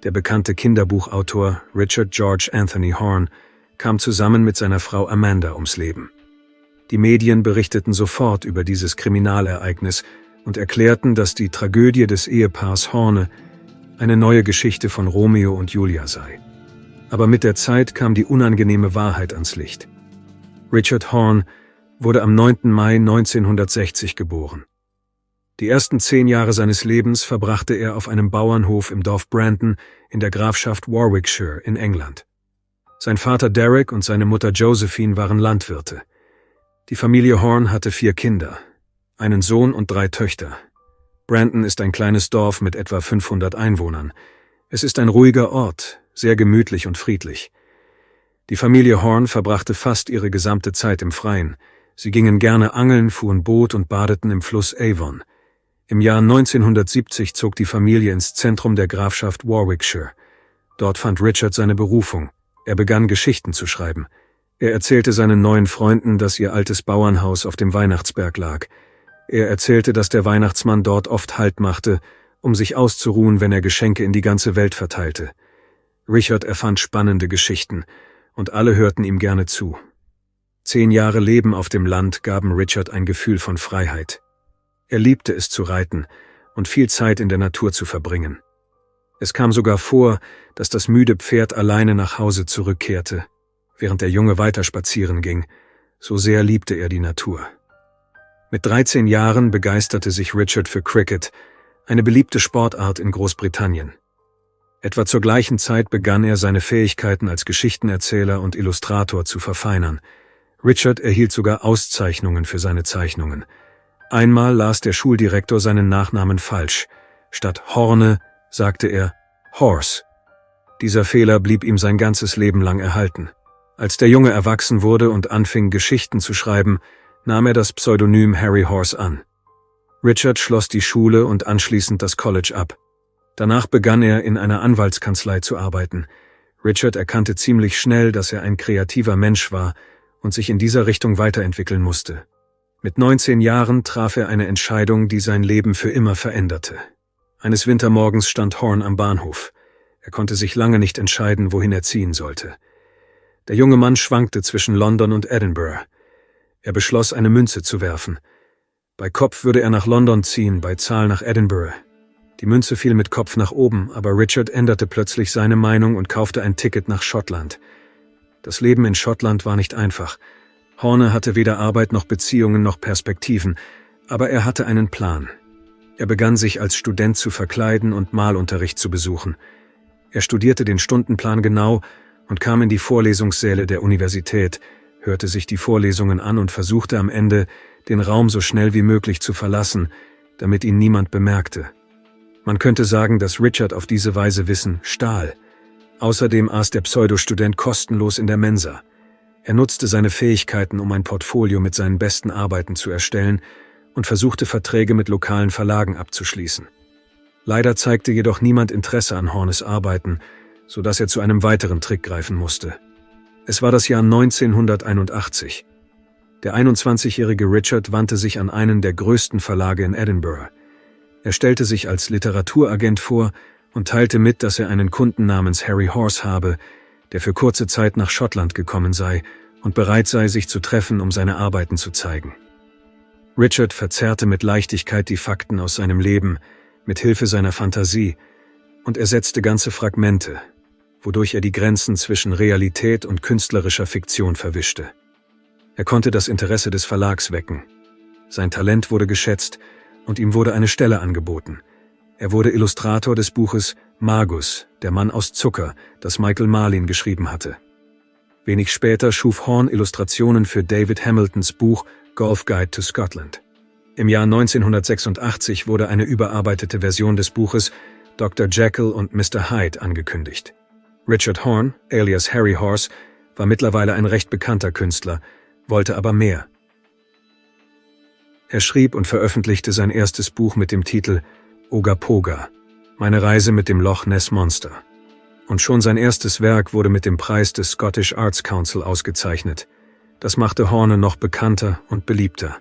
Der bekannte Kinderbuchautor Richard George Anthony Horne kam zusammen mit seiner Frau Amanda ums Leben. Die Medien berichteten sofort über dieses Kriminalereignis und erklärten, dass die Tragödie des Ehepaars Horne eine neue Geschichte von Romeo und Julia sei. Aber mit der Zeit kam die unangenehme Wahrheit ans Licht. Richard Horne wurde am 9. Mai 1960 geboren. Die ersten 10 Jahre seines Lebens verbrachte er auf einem Bauernhof im Dorf Brandon in der Grafschaft Warwickshire in England. Sein Vater Derek und seine Mutter Josephine waren Landwirte. Die Familie Horne hatte 4 Kinder, einen Sohn und 3 Töchter. Brandon ist ein kleines Dorf mit etwa 500 Einwohnern. Es ist ein ruhiger Ort, sehr gemütlich und friedlich. Die Familie Horne verbrachte fast ihre gesamte Zeit im Freien. Sie gingen gerne angeln, fuhren Boot und badeten im Fluss Avon. Im Jahr 1970 zog die Familie ins Zentrum der Grafschaft Warwickshire. Dort fand Richard seine Berufung. Er begann Geschichten zu schreiben. Er erzählte seinen neuen Freunden, dass ihr altes Bauernhaus auf dem Weihnachtsberg lag. Er erzählte, dass der Weihnachtsmann dort oft Halt machte, um sich auszuruhen, wenn er Geschenke in die ganze Welt verteilte. Richard erfand spannende Geschichten, und alle hörten ihm gerne zu. 10 Jahre Leben auf dem Land gaben Richard ein Gefühl von Freiheit. Er liebte es zu reiten und viel Zeit in der Natur zu verbringen. Es kam sogar vor, dass das müde Pferd alleine nach Hause zurückkehrte, während der Junge weiter spazieren ging. So sehr liebte er die Natur. Mit 13 Jahren begeisterte sich Richard für Cricket, eine beliebte Sportart in Großbritannien. Etwa zur gleichen Zeit begann er, seine Fähigkeiten als Geschichtenerzähler und Illustrator zu verfeinern. Richard erhielt sogar Auszeichnungen für seine Zeichnungen. Einmal las der Schuldirektor seinen Nachnamen falsch. Statt Horne sagte er Horse. Dieser Fehler blieb ihm sein ganzes Leben lang erhalten. Als der Junge erwachsen wurde und anfing, Geschichten zu schreiben, nahm er das Pseudonym Harry Horse an. Richard schloss die Schule und anschließend das College ab. Danach begann er, in einer Anwaltskanzlei zu arbeiten. Richard erkannte ziemlich schnell, dass er ein kreativer Mensch war und sich in dieser Richtung weiterentwickeln musste. Mit 19 Jahren traf er eine Entscheidung, die sein Leben für immer veränderte. Eines Wintermorgens stand Horne am Bahnhof. Er konnte sich lange nicht entscheiden, wohin er ziehen sollte. Der junge Mann schwankte zwischen London und Edinburgh. Er beschloss, eine Münze zu werfen. Bei Kopf würde er nach London ziehen, bei Zahl nach Edinburgh. Die Münze fiel mit Kopf nach oben, aber Richard änderte plötzlich seine Meinung und kaufte ein Ticket nach Schottland. Das Leben in Schottland war nicht einfach. Horne hatte weder Arbeit noch Beziehungen noch Perspektiven, aber er hatte einen Plan. Er begann, sich als Student zu verkleiden und Malunterricht zu besuchen. Er studierte den Stundenplan genau und kam in die Vorlesungssäle der Universität, hörte sich die Vorlesungen an und versuchte am Ende, den Raum so schnell wie möglich zu verlassen, damit ihn niemand bemerkte. Man könnte sagen, dass Richard auf diese Weise Wissen stahl. Außerdem aß der Pseudostudent kostenlos in der Mensa. Er nutzte seine Fähigkeiten, um ein Portfolio mit seinen besten Arbeiten zu erstellen und versuchte, Verträge mit lokalen Verlagen abzuschließen. Leider zeigte jedoch niemand Interesse an Hornes Arbeiten, sodass er zu einem weiteren Trick greifen musste. Es war das Jahr 1981. Der 21-jährige Richard wandte sich an einen der größten Verlage in Edinburgh. Er stellte sich als Literaturagent vor und teilte mit, dass er einen Kunden namens Harry Horse habe, der für kurze Zeit nach Schottland gekommen sei und bereit sei, sich zu treffen, um seine Arbeiten zu zeigen. Richard verzerrte mit Leichtigkeit die Fakten aus seinem Leben, mit Hilfe seiner Fantasie, und ersetzte ganze Fragmente, wodurch er die Grenzen zwischen Realität und künstlerischer Fiktion verwischte. Er konnte das Interesse des Verlags wecken. Sein Talent wurde geschätzt und ihm wurde eine Stelle angeboten. Er wurde Illustrator des Buches Magus, der Mann aus Zucker, das Michael Marlin geschrieben hatte. Wenig später schuf Horne Illustrationen für David Hamiltons Buch Golf Guide to Scotland. Im Jahr 1986 wurde eine überarbeitete Version des Buches Dr. Jekyll und Mr. Hyde angekündigt. Richard Horne, alias Harry Horse, war mittlerweile ein recht bekannter Künstler, wollte aber mehr. Er schrieb und veröffentlichte sein erstes Buch mit dem Titel Ogopoga, meine Reise mit dem Loch Ness Monster. Und schon sein erstes Werk wurde mit dem Preis des Scottish Arts Council ausgezeichnet. Das machte Horne noch bekannter und beliebter.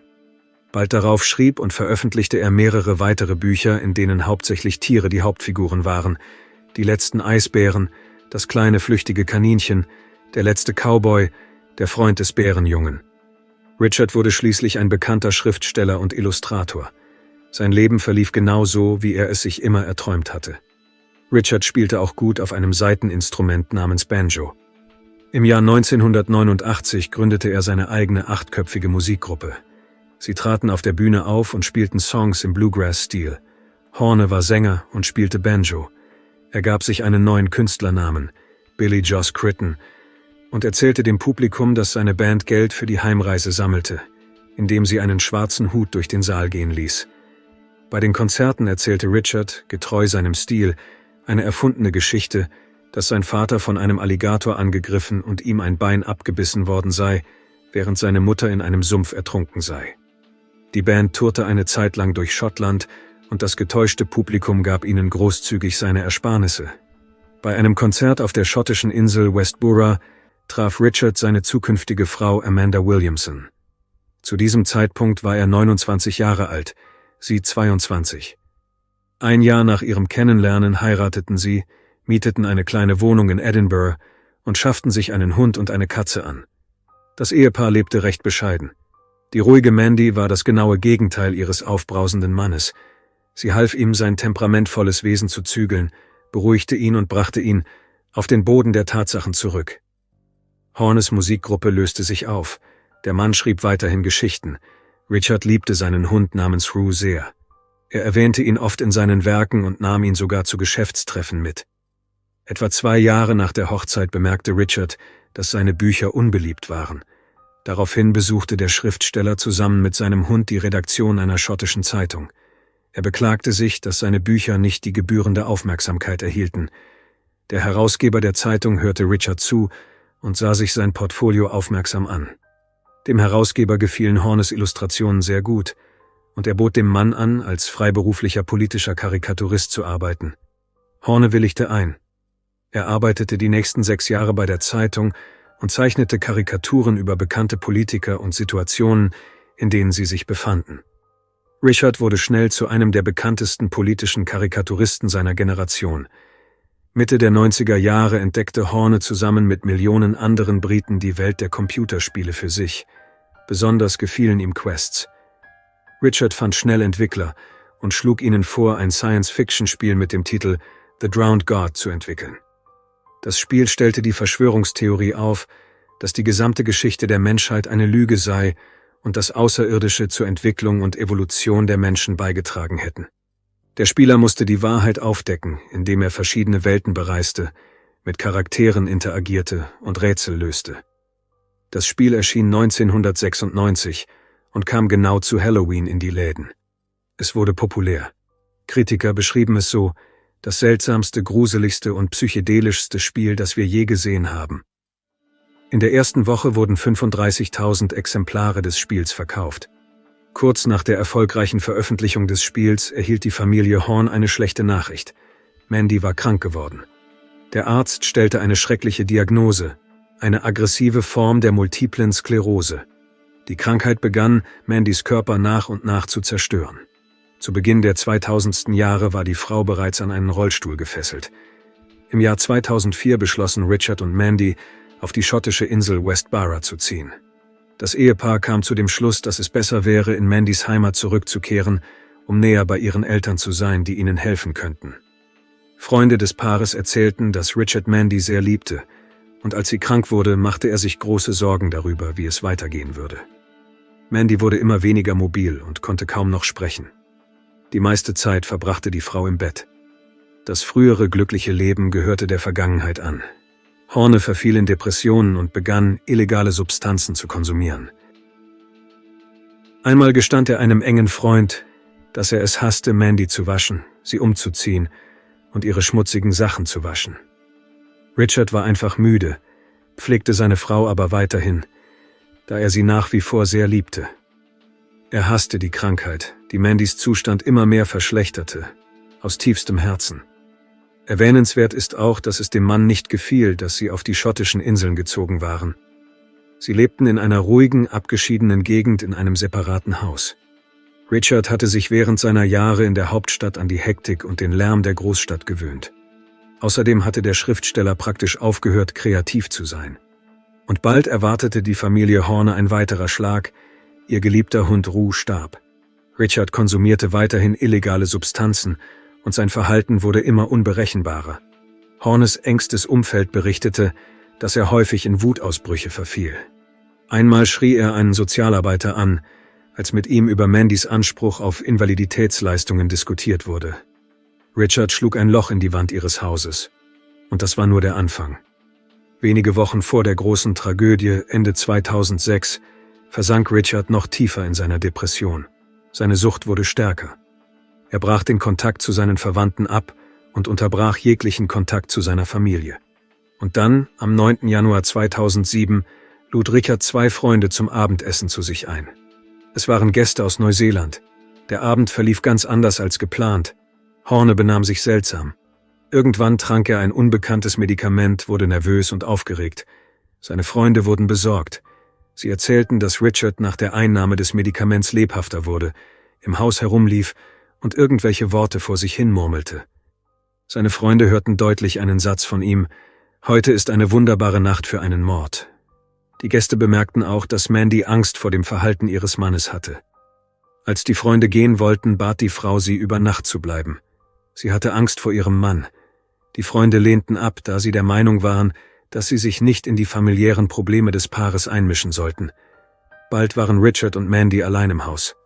Bald darauf schrieb und veröffentlichte er mehrere weitere Bücher, in denen hauptsächlich Tiere die Hauptfiguren waren. Die letzten Eisbären, das kleine flüchtige Kaninchen, der letzte Cowboy, der Freund des Bärenjungen. Richard wurde schließlich ein bekannter Schriftsteller und Illustrator. Sein Leben verlief genau so, wie er es sich immer erträumt hatte. Richard spielte auch gut auf einem Saiteninstrument namens Banjo. Im Jahr 1989 gründete er seine eigene 8-köpfige Musikgruppe. Sie traten auf der Bühne auf und spielten Songs im Bluegrass-Stil. Horne war Sänger und spielte Banjo. Er gab sich einen neuen Künstlernamen, Billy Joss Critton, und erzählte dem Publikum, dass seine Band Geld für die Heimreise sammelte, indem sie einen schwarzen Hut durch den Saal gehen ließ. Bei den Konzerten erzählte Richard, getreu seinem Stil, eine erfundene Geschichte, dass sein Vater von einem Alligator angegriffen und ihm ein Bein abgebissen worden sei, während seine Mutter in einem Sumpf ertrunken sei. Die Band tourte eine Zeit lang durch Schottland und das getäuschte Publikum gab ihnen großzügig seine Ersparnisse. Bei einem Konzert auf der schottischen Insel West Burra traf Richard seine zukünftige Frau Amanda Williamson. Zu diesem Zeitpunkt war er 29 Jahre alt, sie 22. Ein Jahr nach ihrem Kennenlernen heirateten sie, mieteten eine kleine Wohnung in Edinburgh und schafften sich einen Hund und eine Katze an. Das Ehepaar lebte recht bescheiden. Die ruhige Mandy war das genaue Gegenteil ihres aufbrausenden Mannes. Sie half ihm, sein temperamentvolles Wesen zu zügeln, beruhigte ihn und brachte ihn auf den Boden der Tatsachen zurück. Hornes Musikgruppe löste sich auf. Der Mann schrieb weiterhin Geschichten. Richard liebte seinen Hund namens Rue sehr. Er erwähnte ihn oft in seinen Werken und nahm ihn sogar zu Geschäftstreffen mit. Etwa 2 Jahre nach der Hochzeit bemerkte Richard, dass seine Bücher unbeliebt waren. Daraufhin besuchte der Schriftsteller zusammen mit seinem Hund die Redaktion einer schottischen Zeitung. Er beklagte sich, dass seine Bücher nicht die gebührende Aufmerksamkeit erhielten. Der Herausgeber der Zeitung hörte Richard zu und sah sich sein Portfolio aufmerksam an. Dem Herausgeber gefielen Hornes Illustrationen sehr gut, und er bot dem Mann an, als freiberuflicher politischer Karikaturist zu arbeiten. Horne willigte ein. Er arbeitete die nächsten 6 Jahre bei der Zeitung und zeichnete Karikaturen über bekannte Politiker und Situationen, in denen sie sich befanden. Richard wurde schnell zu einem der bekanntesten politischen Karikaturisten seiner Generation. Mitte der 90er Jahre entdeckte Horne zusammen mit Millionen anderen Briten die Welt der Computerspiele für sich. Besonders gefielen ihm Quests. Richard fand schnell Entwickler und schlug ihnen vor, ein Science-Fiction-Spiel mit dem Titel The Drowned God zu entwickeln. Das Spiel stellte die Verschwörungstheorie auf, dass die gesamte Geschichte der Menschheit eine Lüge sei und das Außerirdische zur Entwicklung und Evolution der Menschen beigetragen hätten. Der Spieler musste die Wahrheit aufdecken, indem er verschiedene Welten bereiste, mit Charakteren interagierte und Rätsel löste. Das Spiel erschien 1996 und kam genau zu Halloween in die Läden. Es wurde populär. Kritiker beschrieben es so: das seltsamste, gruseligste und psychedelischste Spiel, das wir je gesehen haben. In der ersten Woche wurden 35.000 Exemplare des Spiels verkauft. Kurz nach der erfolgreichen Veröffentlichung des Spiels erhielt die Familie Horn eine schlechte Nachricht. Mandy war krank geworden. Der Arzt stellte eine schreckliche Diagnose: eine aggressive Form der multiplen Sklerose. Die Krankheit begann, Mandys Körper nach und nach zu zerstören. Zu Beginn der 2000. Jahre war die Frau bereits an einen Rollstuhl gefesselt. Im Jahr 2004 beschlossen Richard und Mandy, auf die schottische Insel West Barra zu ziehen. Das Ehepaar kam zu dem Schluss, dass es besser wäre, in Mandys Heimat zurückzukehren, um näher bei ihren Eltern zu sein, die ihnen helfen könnten. Freunde des Paares erzählten, dass Richard Mandy sehr liebte, und als sie krank wurde, machte er sich große Sorgen darüber, wie es weitergehen würde. Mandy wurde immer weniger mobil und konnte kaum noch sprechen. Die meiste Zeit verbrachte die Frau im Bett. Das frühere glückliche Leben gehörte der Vergangenheit an. Horne verfiel in Depressionen und begann, illegale Substanzen zu konsumieren. Einmal gestand er einem engen Freund, dass er es hasste, Mandy zu waschen, sie umzuziehen und ihre schmutzigen Sachen zu waschen. Richard war einfach müde, pflegte seine Frau aber weiterhin, da er sie nach wie vor sehr liebte. Er hasste die Krankheit, die Mandys Zustand immer mehr verschlechterte, aus tiefstem Herzen. Erwähnenswert ist auch, dass es dem Mann nicht gefiel, dass sie auf die schottischen Inseln gezogen waren. Sie lebten in einer ruhigen, abgeschiedenen Gegend in einem separaten Haus. Richard hatte sich während seiner Jahre in der Hauptstadt an die Hektik und den Lärm der Großstadt gewöhnt. Außerdem hatte der Schriftsteller praktisch aufgehört, kreativ zu sein. Und bald erwartete die Familie Horne ein weiterer Schlag: ihr geliebter Hund Rue starb. Richard konsumierte weiterhin illegale Substanzen und sein Verhalten wurde immer unberechenbarer. Hornes engstes Umfeld berichtete, dass er häufig in Wutausbrüche verfiel. Einmal schrie er einen Sozialarbeiter an, als mit ihm über Mandys Anspruch auf Invaliditätsleistungen diskutiert wurde. Richard schlug ein Loch in die Wand ihres Hauses. Und das war nur der Anfang. Wenige Wochen vor der großen Tragödie, Ende 2006, versank Richard noch tiefer in seiner Depression. Seine Sucht wurde stärker. Er brach den Kontakt zu seinen Verwandten ab und unterbrach jeglichen Kontakt zu seiner Familie. Und dann, am 9. Januar 2007, lud Richard 2 Freunde zum Abendessen zu sich ein. Es waren Gäste aus Neuseeland. Der Abend verlief ganz anders als geplant. Horne benahm sich seltsam. Irgendwann trank er ein unbekanntes Medikament, wurde nervös und aufgeregt. Seine Freunde wurden besorgt. Sie erzählten, dass Richard nach der Einnahme des Medikaments lebhafter wurde, im Haus herumlief und irgendwelche Worte vor sich hin murmelte. Seine Freunde hörten deutlich einen Satz von ihm: »Heute ist eine wunderbare Nacht für einen Mord.« Die Gäste bemerkten auch, dass Mandy Angst vor dem Verhalten ihres Mannes hatte. Als die Freunde gehen wollten, bat die Frau sie, über Nacht zu bleiben. Sie hatte Angst vor ihrem Mann. Die Freunde lehnten ab, da sie der Meinung waren, dass sie sich nicht in die familiären Probleme des Paares einmischen sollten. Bald waren Richard und Mandy allein im Haus.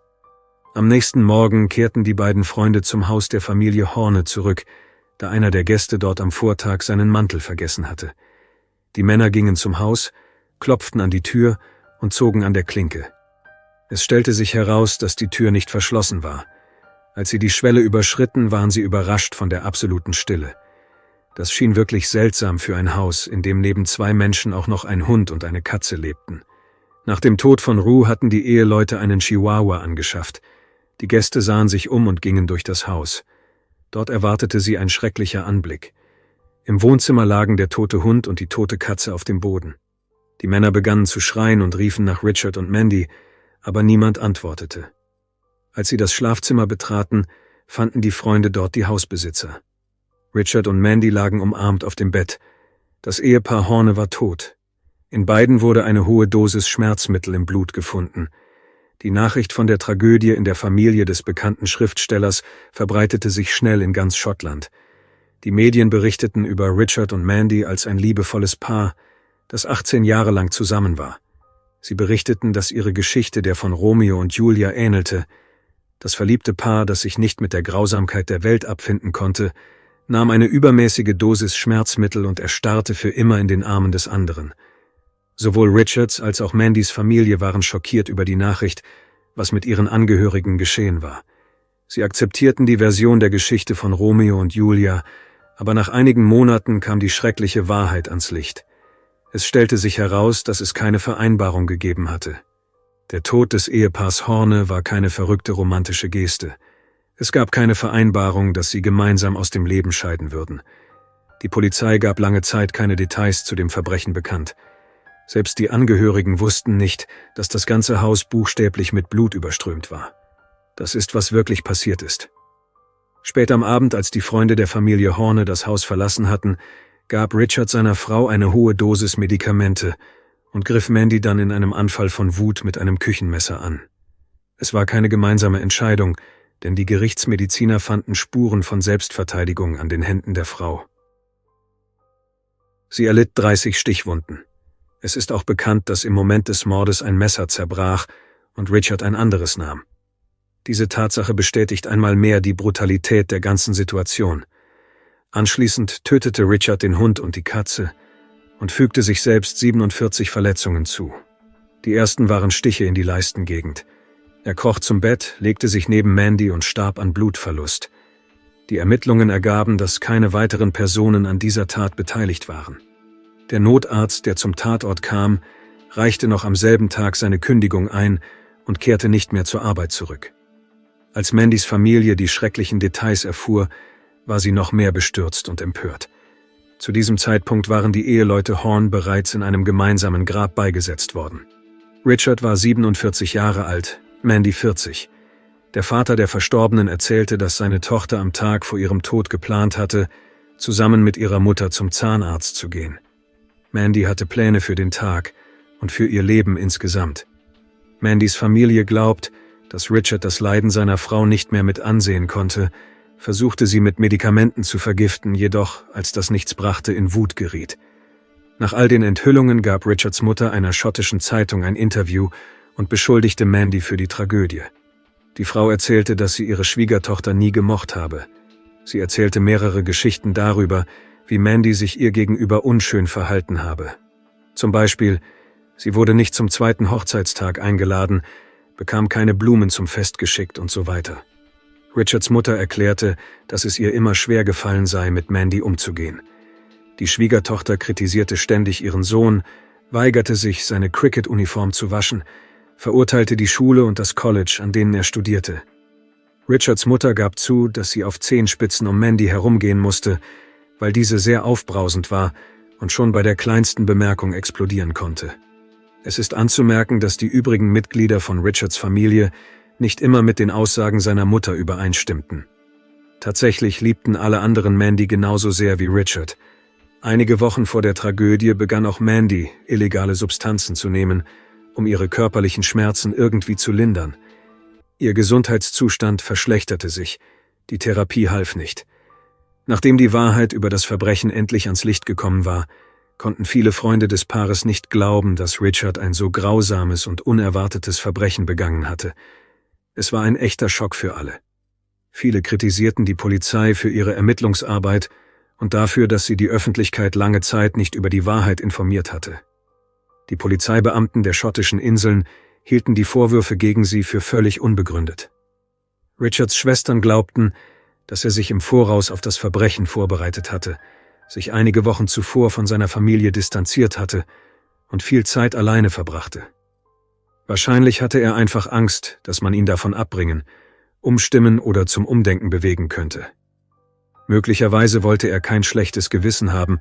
Am nächsten Morgen kehrten die beiden Freunde zum Haus der Familie Horne zurück, da einer der Gäste dort am Vortag seinen Mantel vergessen hatte. Die Männer gingen zum Haus, klopften an die Tür und zogen an der Klinke. Es stellte sich heraus, dass die Tür nicht verschlossen war. Als sie die Schwelle überschritten, waren sie überrascht von der absoluten Stille. Das schien wirklich seltsam für ein Haus, in dem neben zwei Menschen auch noch ein Hund und eine Katze lebten. Nach dem Tod von Rue hatten die Eheleute einen Chihuahua angeschafft. Die Gäste sahen sich um und gingen durch das Haus. Dort erwartete sie ein schrecklicher Anblick. Im Wohnzimmer lagen der tote Hund und die tote Katze auf dem Boden. Die Männer begannen zu schreien und riefen nach Richard und Mandy, aber niemand antwortete. Als sie das Schlafzimmer betraten, fanden die Freunde dort die Hausbesitzer. Richard und Mandy lagen umarmt auf dem Bett. Das Ehepaar Horne war tot. In beiden wurde eine hohe Dosis Schmerzmittel im Blut gefunden. Die Nachricht von der Tragödie in der Familie des bekannten Schriftstellers verbreitete sich schnell in ganz Schottland. Die Medien berichteten über Richard und Mandy als ein liebevolles Paar, das 18 Jahre lang zusammen war. Sie berichteten, dass ihre Geschichte der von Romeo und Julia ähnelte. Das verliebte Paar, das sich nicht mit der Grausamkeit der Welt abfinden konnte, nahm eine übermäßige Dosis Schmerzmittel und erstarrte für immer in den Armen des anderen. Sowohl Richards als auch Mandys Familie waren schockiert über die Nachricht, was mit ihren Angehörigen geschehen war. Sie akzeptierten die Version der Geschichte von Romeo und Julia, aber nach einigen Monaten kam die schreckliche Wahrheit ans Licht. Es stellte sich heraus, dass es keine Vereinbarung gegeben hatte. Der Tod des Ehepaars Horne war keine verrückte romantische Geste. Es gab keine Vereinbarung, dass sie gemeinsam aus dem Leben scheiden würden. Die Polizei gab lange Zeit keine Details zu dem Verbrechen bekannt. Selbst die Angehörigen wussten nicht, dass das ganze Haus buchstäblich mit Blut überströmt war. Das ist, was wirklich passiert ist. Spät am Abend, als die Freunde der Familie Horne das Haus verlassen hatten, gab Richard seiner Frau eine hohe Dosis Medikamente und griff Mandy dann in einem Anfall von Wut mit einem Küchenmesser an. Es war keine gemeinsame Entscheidung, denn die Gerichtsmediziner fanden Spuren von Selbstverteidigung an den Händen der Frau. Sie erlitt 30 Stichwunden. Es ist auch bekannt, dass im Moment des Mordes ein Messer zerbrach und Richard ein anderes nahm. Diese Tatsache bestätigt einmal mehr die Brutalität der ganzen Situation. Anschließend tötete Richard den Hund und die Katze und fügte sich selbst 47 Verletzungen zu. Die ersten waren Stiche in die Leistengegend. Er kroch zum Bett, legte sich neben Mandy und starb an Blutverlust. Die Ermittlungen ergaben, dass keine weiteren Personen an dieser Tat beteiligt waren. Der Notarzt, der zum Tatort kam, reichte noch am selben Tag seine Kündigung ein und kehrte nicht mehr zur Arbeit zurück. Als Mandys Familie die schrecklichen Details erfuhr, war sie noch mehr bestürzt und empört. Zu diesem Zeitpunkt waren die Eheleute Horne bereits in einem gemeinsamen Grab beigesetzt worden. Richard war 47 Jahre alt, Mandy 40. Der Vater der Verstorbenen erzählte, dass seine Tochter am Tag vor ihrem Tod geplant hatte, zusammen mit ihrer Mutter zum Zahnarzt zu gehen. Mandy hatte Pläne für den Tag und für ihr Leben insgesamt. Mandys Familie glaubt, dass Richard das Leiden seiner Frau nicht mehr mit ansehen konnte, versuchte sie mit Medikamenten zu vergiften, jedoch, als das nichts brachte, in Wut geriet. Nach all den Enthüllungen gab Richards Mutter einer schottischen Zeitung ein Interview und beschuldigte Mandy für die Tragödie. Die Frau erzählte, dass sie ihre Schwiegertochter nie gemocht habe. Sie erzählte mehrere Geschichten darüber, wie Mandy sich ihr gegenüber unschön verhalten habe. Zum Beispiel, sie wurde nicht zum zweiten Hochzeitstag eingeladen, bekam keine Blumen zum Fest geschickt und so weiter. Richards Mutter erklärte, dass es ihr immer schwer gefallen sei, mit Mandy umzugehen. Die Schwiegertochter kritisierte ständig ihren Sohn, weigerte sich, seine Cricket-Uniform zu waschen, verurteilte die Schule und das College, an denen er studierte. Richards Mutter gab zu, dass sie auf Zehenspitzen um Mandy herumgehen musste, weil diese sehr aufbrausend war und schon bei der kleinsten Bemerkung explodieren konnte. Es ist anzumerken, dass die übrigen Mitglieder von Richards Familie nicht immer mit den Aussagen seiner Mutter übereinstimmten. Tatsächlich liebten alle anderen Mandy genauso sehr wie Richard. Einige Wochen vor der Tragödie begann auch Mandy, illegale Substanzen zu nehmen, um ihre körperlichen Schmerzen irgendwie zu lindern. Ihr Gesundheitszustand verschlechterte sich, die Therapie half nicht. Nachdem die Wahrheit über das Verbrechen endlich ans Licht gekommen war, konnten viele Freunde des Paares nicht glauben, dass Richard ein so grausames und unerwartetes Verbrechen begangen hatte. Es war ein echter Schock für alle. Viele kritisierten die Polizei für ihre Ermittlungsarbeit und dafür, dass sie die Öffentlichkeit lange Zeit nicht über die Wahrheit informiert hatte. Die Polizeibeamten der schottischen Inseln hielten die Vorwürfe gegen sie für völlig unbegründet. Richards Schwestern glaubten, dass er sich im Voraus auf das Verbrechen vorbereitet hatte, sich einige Wochen zuvor von seiner Familie distanziert hatte und viel Zeit alleine verbrachte. Wahrscheinlich hatte er einfach Angst, dass man ihn davon abbringen, umstimmen oder zum Umdenken bewegen könnte. Möglicherweise wollte er kein schlechtes Gewissen haben,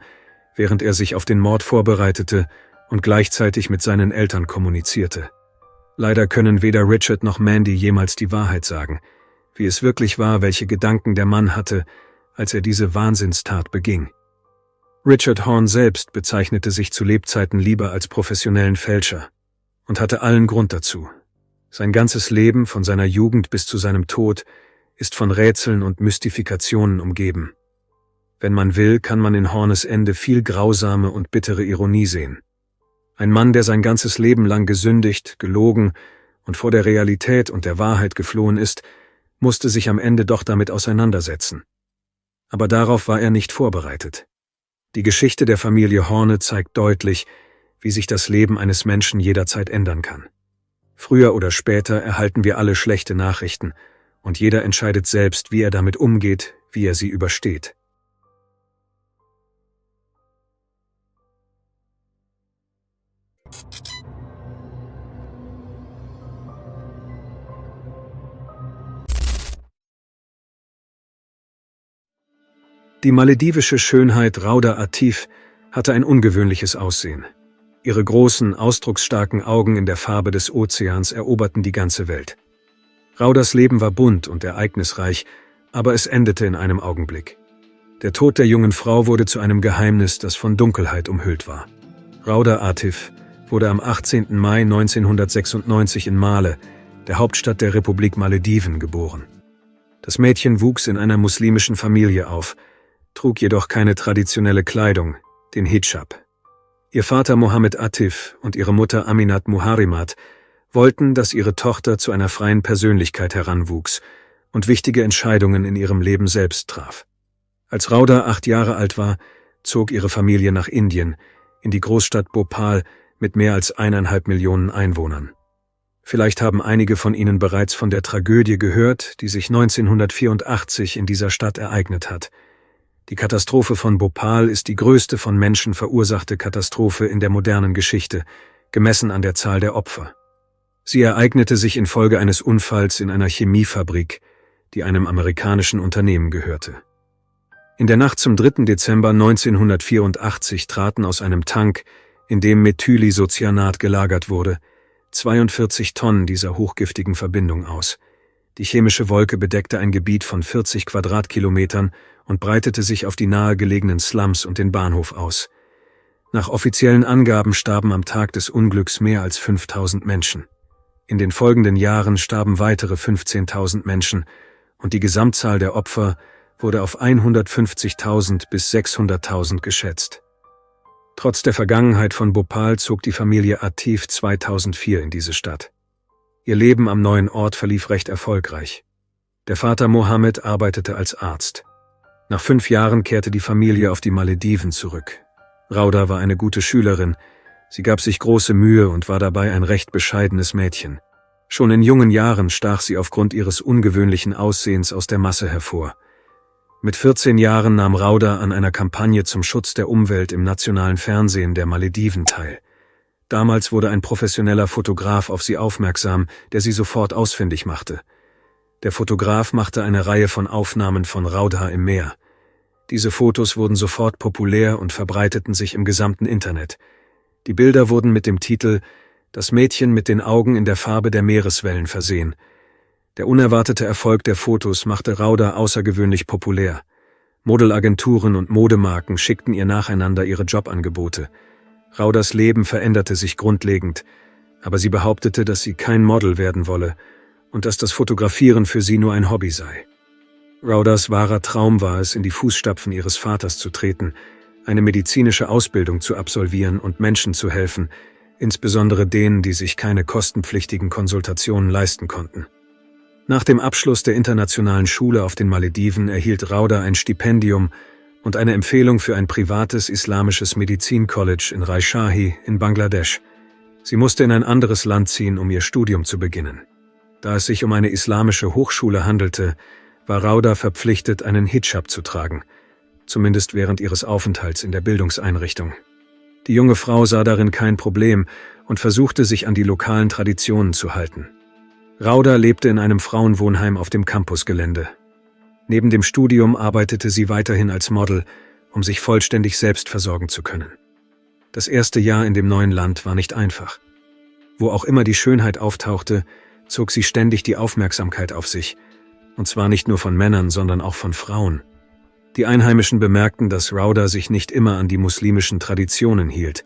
während er sich auf den Mord vorbereitete und gleichzeitig mit seinen Eltern kommunizierte. Leider können weder Richard noch Mandy jemals die Wahrheit sagen, wie es wirklich war, welche Gedanken der Mann hatte, als er diese Wahnsinnstat beging. Richard Horne selbst bezeichnete sich zu Lebzeiten lieber als professionellen Fälscher und hatte allen Grund dazu. Sein ganzes Leben, von seiner Jugend bis zu seinem Tod, ist von Rätseln und Mystifikationen umgeben. Wenn man will, kann man in Hornes Ende viel grausame und bittere Ironie sehen. Ein Mann, der sein ganzes Leben lang gesündigt, gelogen und vor der Realität und der Wahrheit geflohen ist, musste sich am Ende doch damit auseinandersetzen. Aber darauf war er nicht vorbereitet. Die Geschichte der Familie Horne zeigt deutlich, wie sich das Leben eines Menschen jederzeit ändern kann. Früher oder später erhalten wir alle schlechte Nachrichten und jeder entscheidet selbst, wie er damit umgeht, wie er sie übersteht. Die maledivische Schönheit Rauda Atif hatte ein ungewöhnliches Aussehen. Ihre großen, ausdrucksstarken Augen in der Farbe des Ozeans eroberten die ganze Welt. Raudas Leben war bunt und ereignisreich, aber es endete in einem Augenblick. Der Tod der jungen Frau wurde zu einem Geheimnis, das von Dunkelheit umhüllt war. Rauda Atif wurde am 18. Mai 1996 in Male, der Hauptstadt der Republik Malediven, geboren. Das Mädchen wuchs in einer muslimischen Familie auf, trug jedoch keine traditionelle Kleidung, den Hijab. Ihr Vater Mohammed Atif und ihre Mutter Aminat Muharimat wollten, dass ihre Tochter zu einer freien Persönlichkeit heranwuchs und wichtige Entscheidungen in ihrem Leben selbst traf. Als Rauda 8 Jahre alt war, zog ihre Familie nach Indien, in die Großstadt Bhopal mit mehr als 1,5 Millionen Einwohnern. Vielleicht haben einige von Ihnen bereits von der Tragödie gehört, die sich 1984 in dieser Stadt ereignet hat. Die Katastrophe von Bhopal ist die größte von Menschen verursachte Katastrophe in der modernen Geschichte, gemessen an der Zahl der Opfer. Sie ereignete sich infolge eines Unfalls in einer Chemiefabrik, die einem amerikanischen Unternehmen gehörte. In der Nacht zum 3. Dezember 1984 traten aus einem Tank, in dem Methylisocyanat gelagert wurde, 42 Tonnen dieser hochgiftigen Verbindung aus. Die chemische Wolke bedeckte ein Gebiet von 40 Quadratkilometern und breitete sich auf die nahegelegenen Slums und den Bahnhof aus. Nach offiziellen Angaben starben am Tag des Unglücks mehr als 5.000 Menschen. In den folgenden Jahren starben weitere 15.000 Menschen und die Gesamtzahl der Opfer wurde auf 150.000 bis 600.000 geschätzt. Trotz der Vergangenheit von Bhopal zog die Familie Atif 2004 in diese Stadt. Ihr Leben am neuen Ort verlief recht erfolgreich. Der Vater Mohammed arbeitete als Arzt. Nach 5 Jahren kehrte die Familie auf die Malediven zurück. Rauda war eine gute Schülerin. Sie gab sich große Mühe und war dabei ein recht bescheidenes Mädchen. Schon in jungen Jahren stach sie aufgrund ihres ungewöhnlichen Aussehens aus der Masse hervor. Mit 14 Jahren nahm Rauda an einer Kampagne zum Schutz der Umwelt im nationalen Fernsehen der Malediven teil. Damals wurde ein professioneller Fotograf auf sie aufmerksam, der sie sofort ausfindig machte. Der Fotograf machte eine Reihe von Aufnahmen von Rauda im Meer. Diese Fotos wurden sofort populär und verbreiteten sich im gesamten Internet. Die Bilder wurden mit dem Titel »Das Mädchen mit den Augen in der Farbe der Meereswellen« versehen. Der unerwartete Erfolg der Fotos machte Rauda außergewöhnlich populär. Modelagenturen und Modemarken schickten ihr nacheinander ihre Jobangebote. Raudas Leben veränderte sich grundlegend, aber sie behauptete, dass sie kein Model werden wolle und dass das Fotografieren für sie nur ein Hobby sei. Raudas wahrer Traum war es, in die Fußstapfen ihres Vaters zu treten, eine medizinische Ausbildung zu absolvieren und Menschen zu helfen, insbesondere denen, die sich keine kostenpflichtigen Konsultationen leisten konnten. Nach dem Abschluss der internationalen Schule auf den Malediven erhielt Rauda ein Stipendium und eine Empfehlung für ein privates islamisches Medizincollege in Rajshahi in Bangladesch. Sie musste in ein anderes Land ziehen, um ihr Studium zu beginnen. Da es sich um eine islamische Hochschule handelte, war Rauda verpflichtet, einen Hijab zu tragen, zumindest während ihres Aufenthalts in der Bildungseinrichtung. Die junge Frau sah darin kein Problem und versuchte, sich an die lokalen Traditionen zu halten. Rauda lebte in einem Frauenwohnheim auf dem Campusgelände. Neben dem Studium arbeitete sie weiterhin als Model, um sich vollständig selbst versorgen zu können. Das erste Jahr in dem neuen Land war nicht einfach. Wo auch immer die Schönheit auftauchte, zog sie ständig die Aufmerksamkeit auf sich, und zwar nicht nur von Männern, sondern auch von Frauen. Die Einheimischen bemerkten, dass Rauda sich nicht immer an die muslimischen Traditionen hielt.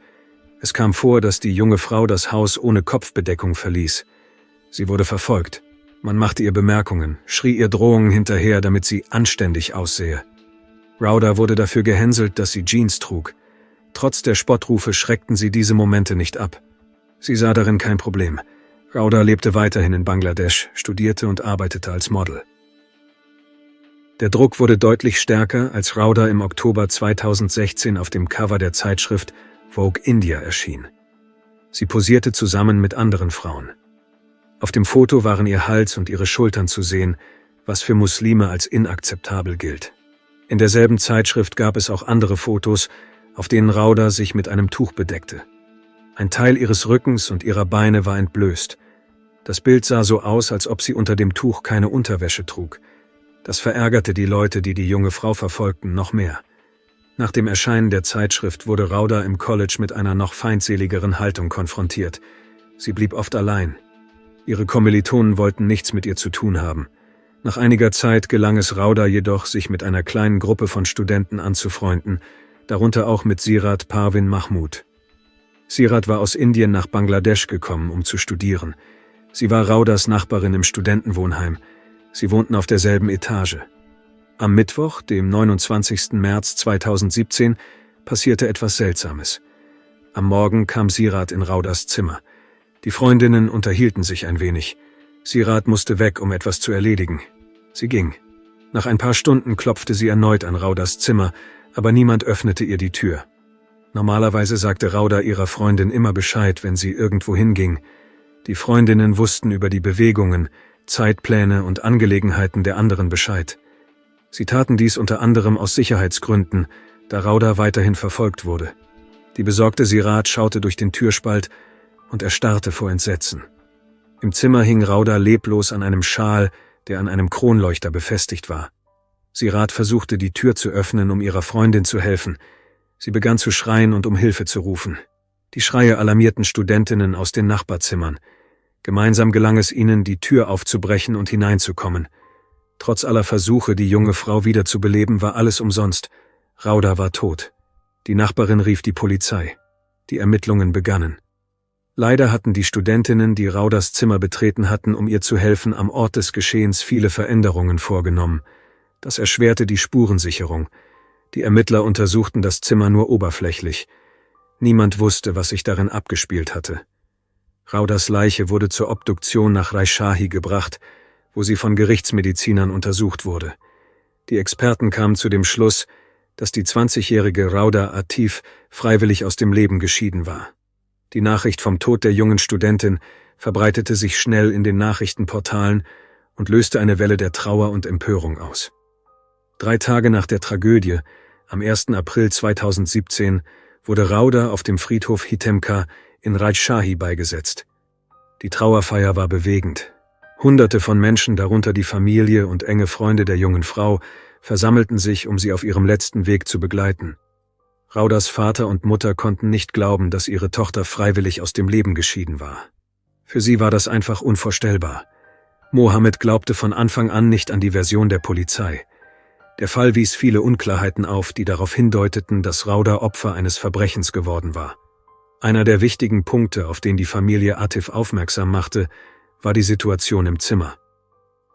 Es kam vor, dass die junge Frau das Haus ohne Kopfbedeckung verließ. Sie wurde verfolgt. Man machte ihr Bemerkungen, schrie ihr Drohungen hinterher, damit sie anständig aussehe. Rauda wurde dafür gehänselt, dass sie Jeans trug. Trotz der Spottrufe schreckten sie diese Momente nicht ab. Sie sah darin kein Problem. Rauda lebte weiterhin in Bangladesch, studierte und arbeitete als Model. Der Druck wurde deutlich stärker, als Rauda im Oktober 2016 auf dem Cover der Zeitschrift Vogue India erschien. Sie posierte zusammen mit anderen Frauen. Auf dem Foto waren ihr Hals und ihre Schultern zu sehen, was für Muslime als inakzeptabel gilt. In derselben Zeitschrift gab es auch andere Fotos, auf denen Rauda sich mit einem Tuch bedeckte. Ein Teil ihres Rückens und ihrer Beine war entblößt. Das Bild sah so aus, als ob sie unter dem Tuch keine Unterwäsche trug. Das verärgerte die Leute, die die junge Frau verfolgten, noch mehr. Nach dem Erscheinen der Zeitschrift wurde Rauda im College mit einer noch feindseligeren Haltung konfrontiert. Sie blieb oft allein. Ihre Kommilitonen wollten nichts mit ihr zu tun haben. Nach einiger Zeit gelang es Rauda jedoch, sich mit einer kleinen Gruppe von Studenten anzufreunden, darunter auch mit Sirat Parvin Mahmud. Sirat war aus Indien nach Bangladesch gekommen, um zu studieren. Sie war Raudas Nachbarin im Studentenwohnheim. Sie wohnten auf derselben Etage. Am Mittwoch, dem 29. März 2017, passierte etwas Seltsames. Am Morgen kam Sirat in Raudas Zimmer. Die Freundinnen unterhielten sich ein wenig. Sirat musste weg, um etwas zu erledigen. Sie ging. Nach ein paar Stunden klopfte sie erneut an Raudas Zimmer, aber niemand öffnete ihr die Tür. Normalerweise sagte Rauda ihrer Freundin immer Bescheid, wenn sie irgendwo hinging. Die Freundinnen wussten über die Bewegungen, Zeitpläne und Angelegenheiten der anderen Bescheid. Sie taten dies unter anderem aus Sicherheitsgründen, da Rauda weiterhin verfolgt wurde. Die besorgte Sirat schaute durch den Türspalt und erstarrte vor Entsetzen. Im Zimmer hing Rauda leblos an einem Schal, der an einem Kronleuchter befestigt war. Sirat versuchte, die Tür zu öffnen, um ihrer Freundin zu helfen. Sie begann zu schreien und um Hilfe zu rufen. Die Schreie alarmierten Studentinnen aus den Nachbarzimmern. Gemeinsam gelang es ihnen, die Tür aufzubrechen und hineinzukommen. Trotz aller Versuche, die junge Frau wiederzubeleben, war alles umsonst. Rauda war tot. Die Nachbarin rief die Polizei. Die Ermittlungen begannen. Leider hatten die Studentinnen, die Raudas Zimmer betreten hatten, um ihr zu helfen, am Ort des Geschehens viele Veränderungen vorgenommen. Das erschwerte die Spurensicherung. Die Ermittler untersuchten das Zimmer nur oberflächlich. Niemand wusste, was sich darin abgespielt hatte. Raudas Leiche wurde zur Obduktion nach Rajshahi gebracht, wo sie von Gerichtsmedizinern untersucht wurde. Die Experten kamen zu dem Schluss, dass die 20-jährige Rauda Atif freiwillig aus dem Leben geschieden war. Die Nachricht vom Tod der jungen Studentin verbreitete sich schnell in den Nachrichtenportalen und löste eine Welle der Trauer und Empörung aus. 3 Tage nach der Tragödie, am 1. April 2017, wurde Rauda auf dem Friedhof Hitemka in Rajshahi beigesetzt. Die Trauerfeier war bewegend. Hunderte von Menschen, darunter die Familie und enge Freunde der jungen Frau, versammelten sich, um sie auf ihrem letzten Weg zu begleiten. Raudas Vater und Mutter konnten nicht glauben, dass ihre Tochter freiwillig aus dem Leben geschieden war. Für sie war das einfach unvorstellbar. Mohammed glaubte von Anfang an nicht an die Version der Polizei. Der Fall wies viele Unklarheiten auf, die darauf hindeuteten, dass Rauda Opfer eines Verbrechens geworden war. Einer der wichtigen Punkte, auf den die Familie Atif aufmerksam machte, war die Situation im Zimmer.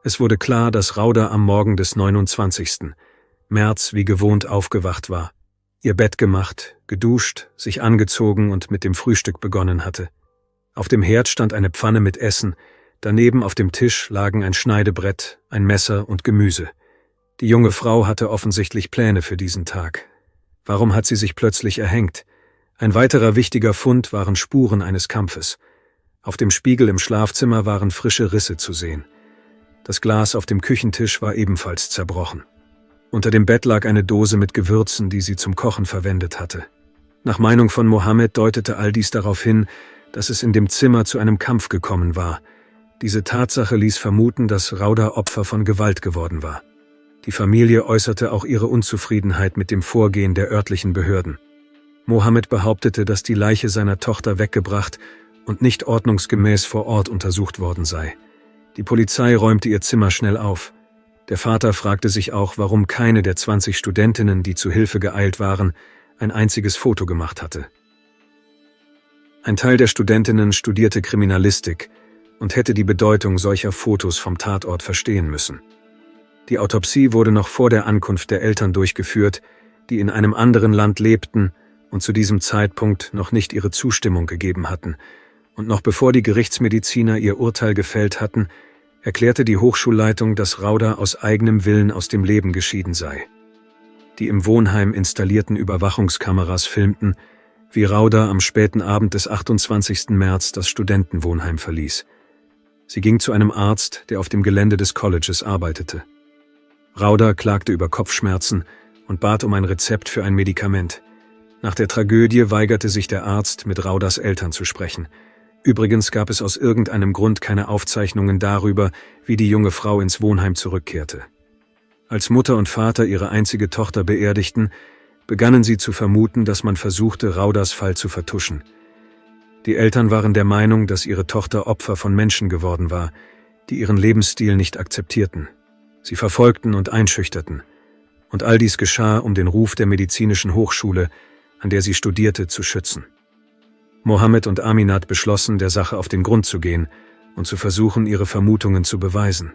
Es wurde klar, dass Rauda am Morgen des 29. März wie gewohnt aufgewacht war, ihr Bett gemacht, geduscht, sich angezogen und mit dem Frühstück begonnen hatte. Auf dem Herd stand eine Pfanne mit Essen, daneben auf dem Tisch lagen ein Schneidebrett, ein Messer und Gemüse. Die junge Frau hatte offensichtlich Pläne für diesen Tag. Warum hat sie sich plötzlich erhängt? Ein weiterer wichtiger Fund waren Spuren eines Kampfes. Auf dem Spiegel im Schlafzimmer waren frische Risse zu sehen. Das Glas auf dem Küchentisch war ebenfalls zerbrochen. Unter dem Bett lag eine Dose mit Gewürzen, die sie zum Kochen verwendet hatte. Nach Meinung von Mohammed deutete all dies darauf hin, dass es in dem Zimmer zu einem Kampf gekommen war. Diese Tatsache ließ vermuten, dass Rauda Opfer von Gewalt geworden war. Die Familie äußerte auch ihre Unzufriedenheit mit dem Vorgehen der örtlichen Behörden. Mohammed behauptete, dass die Leiche seiner Tochter weggebracht und nicht ordnungsgemäß vor Ort untersucht worden sei. Die Polizei räumte ihr Zimmer schnell auf. Der Vater fragte sich auch, warum keine der 20 Studentinnen, die zu Hilfe geeilt waren, ein einziges Foto gemacht hatte. Ein Teil der Studentinnen studierte Kriminalistik und hätte die Bedeutung solcher Fotos vom Tatort verstehen müssen. Die Autopsie wurde noch vor der Ankunft der Eltern durchgeführt, die in einem anderen Land lebten und zu diesem Zeitpunkt noch nicht ihre Zustimmung gegeben hatten. Und noch bevor die Gerichtsmediziner ihr Urteil gefällt hatten, erklärte die Hochschulleitung, dass Rauda aus eigenem Willen aus dem Leben geschieden sei. Die im Wohnheim installierten Überwachungskameras filmten, wie Rauda am späten Abend des 28. März das Studentenwohnheim verließ. Sie ging zu einem Arzt, der auf dem Gelände des Colleges arbeitete. Rauda klagte über Kopfschmerzen und bat um ein Rezept für ein Medikament. Nach der Tragödie weigerte sich der Arzt, mit Raudas Eltern zu sprechen. Übrigens gab es aus irgendeinem Grund keine Aufzeichnungen darüber, wie die junge Frau ins Wohnheim zurückkehrte. Als Mutter und Vater ihre einzige Tochter beerdigten, begannen sie zu vermuten, dass man versuchte, Raudas Fall zu vertuschen. Die Eltern waren der Meinung, dass ihre Tochter Opfer von Menschen geworden war, die ihren Lebensstil nicht akzeptierten. Sie verfolgten und einschüchterten. Und all dies geschah, um den Ruf der medizinischen Hochschule, an der sie studierte, zu schützen. Mohammed und Aminat beschlossen, der Sache auf den Grund zu gehen und zu versuchen, ihre Vermutungen zu beweisen.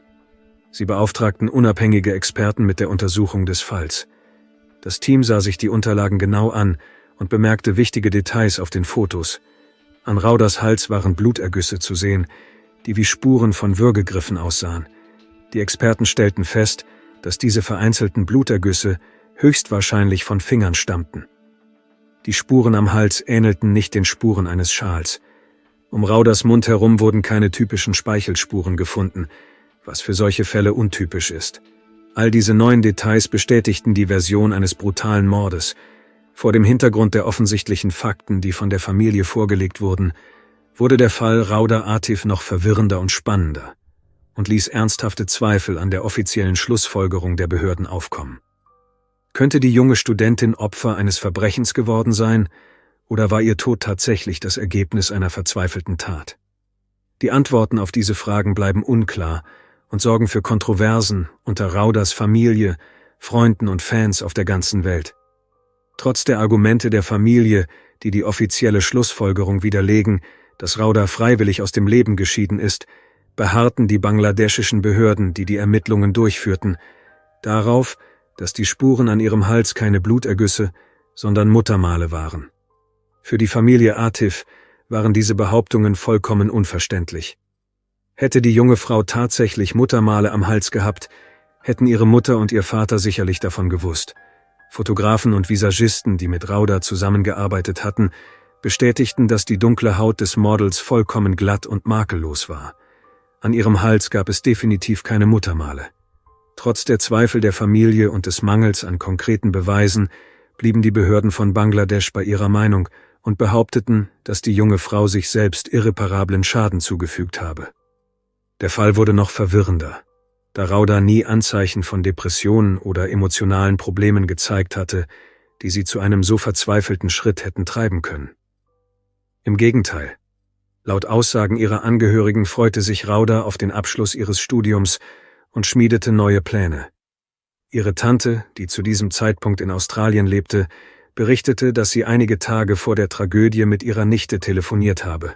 Sie beauftragten unabhängige Experten mit der Untersuchung des Falls. Das Team sah sich die Unterlagen genau an und bemerkte wichtige Details auf den Fotos. An Raudas Hals waren Blutergüsse zu sehen, die wie Spuren von Würgegriffen aussahen. Die Experten stellten fest, dass diese vereinzelten Blutergüsse höchstwahrscheinlich von Fingern stammten. Die Spuren am Hals ähnelten nicht den Spuren eines Schals. Um Raudas Mund herum wurden keine typischen Speichelspuren gefunden, was für solche Fälle untypisch ist. All diese neuen Details bestätigten die Version eines brutalen Mordes. Vor dem Hintergrund der offensichtlichen Fakten, die von der Familie vorgelegt wurden, wurde der Fall Rauda Atif noch verwirrender und spannender und ließ ernsthafte Zweifel an der offiziellen Schlussfolgerung der Behörden aufkommen. Könnte die junge Studentin Opfer eines Verbrechens geworden sein, oder war ihr Tod tatsächlich das Ergebnis einer verzweifelten Tat? Die Antworten auf diese Fragen bleiben unklar und sorgen für Kontroversen unter Raudas Familie, Freunden und Fans auf der ganzen Welt. Trotz der Argumente der Familie, die die offizielle Schlussfolgerung widerlegen, dass Rauda freiwillig aus dem Leben geschieden ist, beharrten die bangladeschischen Behörden, die die Ermittlungen durchführten, darauf, dass die Spuren an ihrem Hals keine Blutergüsse, sondern Muttermale waren. Für die Familie Atif waren diese Behauptungen vollkommen unverständlich. Hätte die junge Frau tatsächlich Muttermale am Hals gehabt, hätten ihre Mutter und ihr Vater sicherlich davon gewusst. Fotografen und Visagisten, die mit Rauda zusammengearbeitet hatten, bestätigten, dass die dunkle Haut des Models vollkommen glatt und makellos war. An ihrem Hals gab es definitiv keine Muttermale. Trotz der Zweifel der Familie und des Mangels an konkreten Beweisen blieben die Behörden von Bangladesch bei ihrer Meinung und behaupteten, dass die junge Frau sich selbst irreparablen Schaden zugefügt habe. Der Fall wurde noch verwirrender, da Rauda nie Anzeichen von Depressionen oder emotionalen Problemen gezeigt hatte, die sie zu einem so verzweifelten Schritt hätten treiben können. Im Gegenteil. Laut Aussagen ihrer Angehörigen freute sich Rauda auf den Abschluss ihres Studiums und schmiedete neue Pläne. Ihre Tante, die zu diesem Zeitpunkt in Australien lebte, berichtete, dass sie einige Tage vor der Tragödie mit ihrer Nichte telefoniert habe.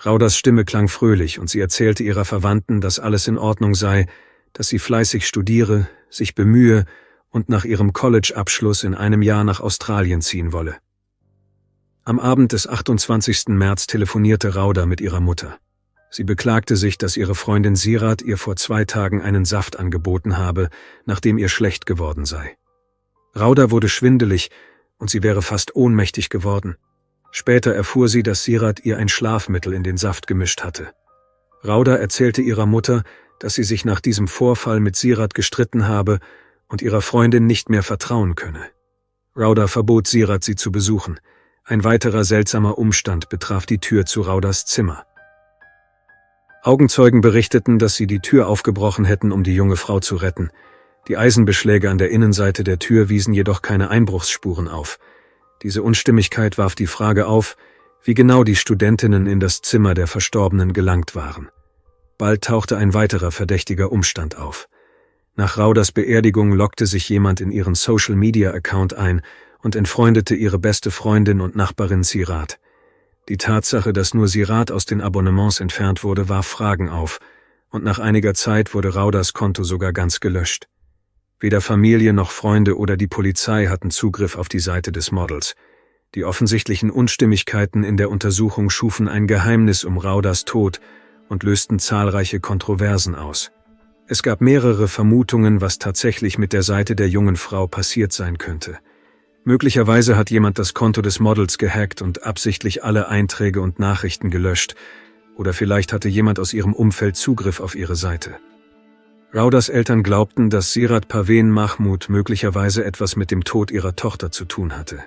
Rauders Stimme klang fröhlich und sie erzählte ihrer Verwandten, dass alles in Ordnung sei, dass sie fleißig studiere, sich bemühe und nach ihrem College-Abschluss in einem Jahr nach Australien ziehen wolle. Am Abend des 28. März telefonierte Rauda mit ihrer Mutter. Sie beklagte sich, dass ihre Freundin Sirat ihr vor 2 Tagen einen Saft angeboten habe, nachdem ihr schlecht geworden sei. Rauda wurde schwindelig und sie wäre fast ohnmächtig geworden. Später erfuhr sie, dass Sirat ihr ein Schlafmittel in den Saft gemischt hatte. Rauda erzählte ihrer Mutter, dass sie sich nach diesem Vorfall mit Sirat gestritten habe und ihrer Freundin nicht mehr vertrauen könne. Rauda verbot Sirat, sie zu besuchen. Ein weiterer seltsamer Umstand betraf die Tür zu Raudas Zimmer. Augenzeugen berichteten, dass sie die Tür aufgebrochen hätten, um die junge Frau zu retten. Die Eisenbeschläge an der Innenseite der Tür wiesen jedoch keine Einbruchsspuren auf. Diese Unstimmigkeit warf die Frage auf, wie genau die Studentinnen in das Zimmer der Verstorbenen gelangt waren. Bald tauchte ein weiterer verdächtiger Umstand auf. Nach Raudas Beerdigung loggte sich jemand in ihren Social-Media-Account ein und entfreundete ihre beste Freundin und Nachbarin Sirat. Die Tatsache, dass nur Sirat aus den Abonnements entfernt wurde, warf Fragen auf, und nach einiger Zeit wurde Raudas Konto sogar ganz gelöscht. Weder Familie noch Freunde oder die Polizei hatten Zugriff auf die Seite des Models. Die offensichtlichen Unstimmigkeiten in der Untersuchung schufen ein Geheimnis um Raudas Tod und lösten zahlreiche Kontroversen aus. Es gab mehrere Vermutungen, was tatsächlich mit der Seite der jungen Frau passiert sein könnte. Möglicherweise hat jemand das Konto des Models gehackt und absichtlich alle Einträge und Nachrichten gelöscht, oder vielleicht hatte jemand aus ihrem Umfeld Zugriff auf ihre Seite. Raudas Eltern glaubten, dass Sirat Parveen Mahmood möglicherweise etwas mit dem Tod ihrer Tochter zu tun hatte.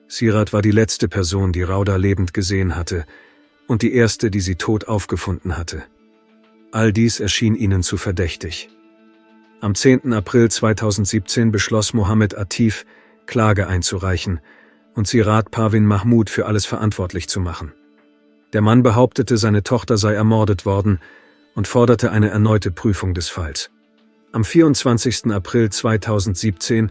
Sirat war die letzte Person, die Rauda lebend gesehen hatte, und die erste, die sie tot aufgefunden hatte. All dies erschien ihnen zu verdächtig. Am 10. April 2017 beschloss Mohammed Atif, Klage einzureichen und Sirat Parveen Mahmood für alles verantwortlich zu machen. Der Mann behauptete, seine Tochter sei ermordet worden und forderte eine erneute Prüfung des Falls. Am 24. April 2017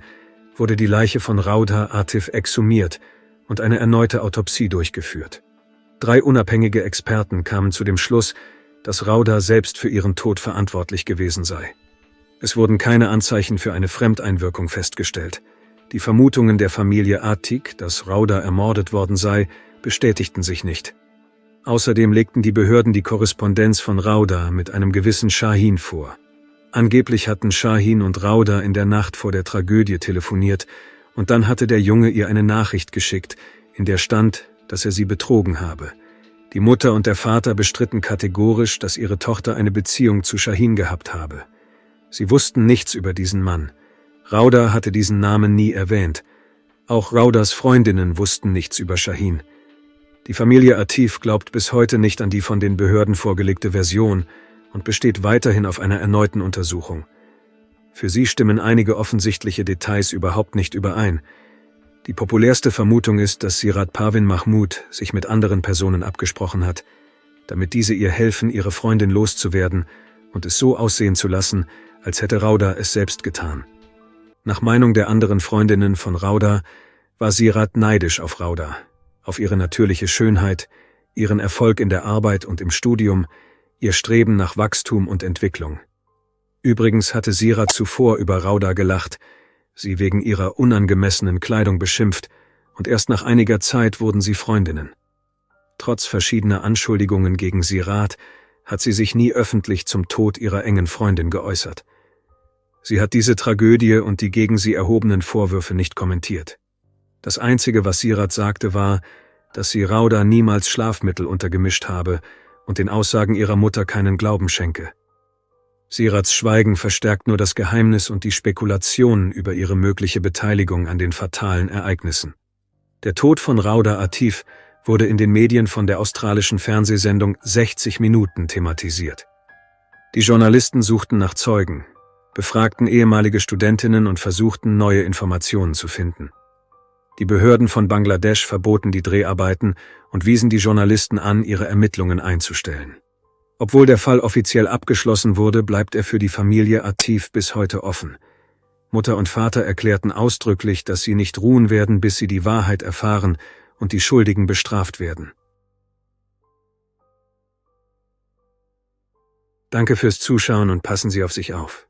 wurde die Leiche von Rauda Atif exhumiert und eine erneute Autopsie durchgeführt. 3 unabhängige Experten kamen zu dem Schluss, dass Rauda selbst für ihren Tod verantwortlich gewesen sei. Es wurden keine Anzeichen für eine Fremdeinwirkung festgestellt. Die Vermutungen der Familie Atik, dass Rauda ermordet worden sei, bestätigten sich nicht. Außerdem legten die Behörden die Korrespondenz von Rauda mit einem gewissen Shahin vor. Angeblich hatten Shahin und Rauda in der Nacht vor der Tragödie telefoniert und dann hatte der Junge ihr eine Nachricht geschickt, in der stand, dass er sie betrogen habe. Die Mutter und der Vater bestritten kategorisch, dass ihre Tochter eine Beziehung zu Shahin gehabt habe. Sie wussten nichts über diesen Mann. Rauda hatte diesen Namen nie erwähnt. Auch Raudas Freundinnen wussten nichts über Shahin. Die Familie Atif glaubt bis heute nicht an die von den Behörden vorgelegte Version und besteht weiterhin auf einer erneuten Untersuchung. Für sie stimmen einige offensichtliche Details überhaupt nicht überein. Die populärste Vermutung ist, dass Sirat Parveen Mahmood sich mit anderen Personen abgesprochen hat, damit diese ihr helfen, ihre Freundin loszuwerden und es so aussehen zu lassen, als hätte Rauda es selbst getan. Nach Meinung der anderen Freundinnen von Rauda war Sirat neidisch auf Rauda, auf ihre natürliche Schönheit, ihren Erfolg in der Arbeit und im Studium, ihr Streben nach Wachstum und Entwicklung. Übrigens hatte Sirat zuvor über Rauda gelacht, sie wegen ihrer unangemessenen Kleidung beschimpft und erst nach einiger Zeit wurden sie Freundinnen. Trotz verschiedener Anschuldigungen gegen Sirat hat sie sich nie öffentlich zum Tod ihrer engen Freundin geäußert. Sie hat diese Tragödie und die gegen sie erhobenen Vorwürfe nicht kommentiert. Das Einzige, was Sirat sagte, war, dass sie Rauda niemals Schlafmittel untergemischt habe und den Aussagen ihrer Mutter keinen Glauben schenke. Sirats Schweigen verstärkt nur das Geheimnis und die Spekulationen über ihre mögliche Beteiligung an den fatalen Ereignissen. Der Tod von Rauda Atif wurde in den Medien von der australischen Fernsehsendung 60 Minuten thematisiert. Die Journalisten suchten nach Zeugen, befragten ehemalige Studentinnen und versuchten, neue Informationen zu finden. Die Behörden von Bangladesch verboten die Dreharbeiten und wiesen die Journalisten an, ihre Ermittlungen einzustellen. Obwohl der Fall offiziell abgeschlossen wurde, bleibt er für die Familie Atif bis heute offen. Mutter und Vater erklärten ausdrücklich, dass sie nicht ruhen werden, bis sie die Wahrheit erfahren und die Schuldigen bestraft werden. Danke fürs Zuschauen und passen Sie auf sich auf.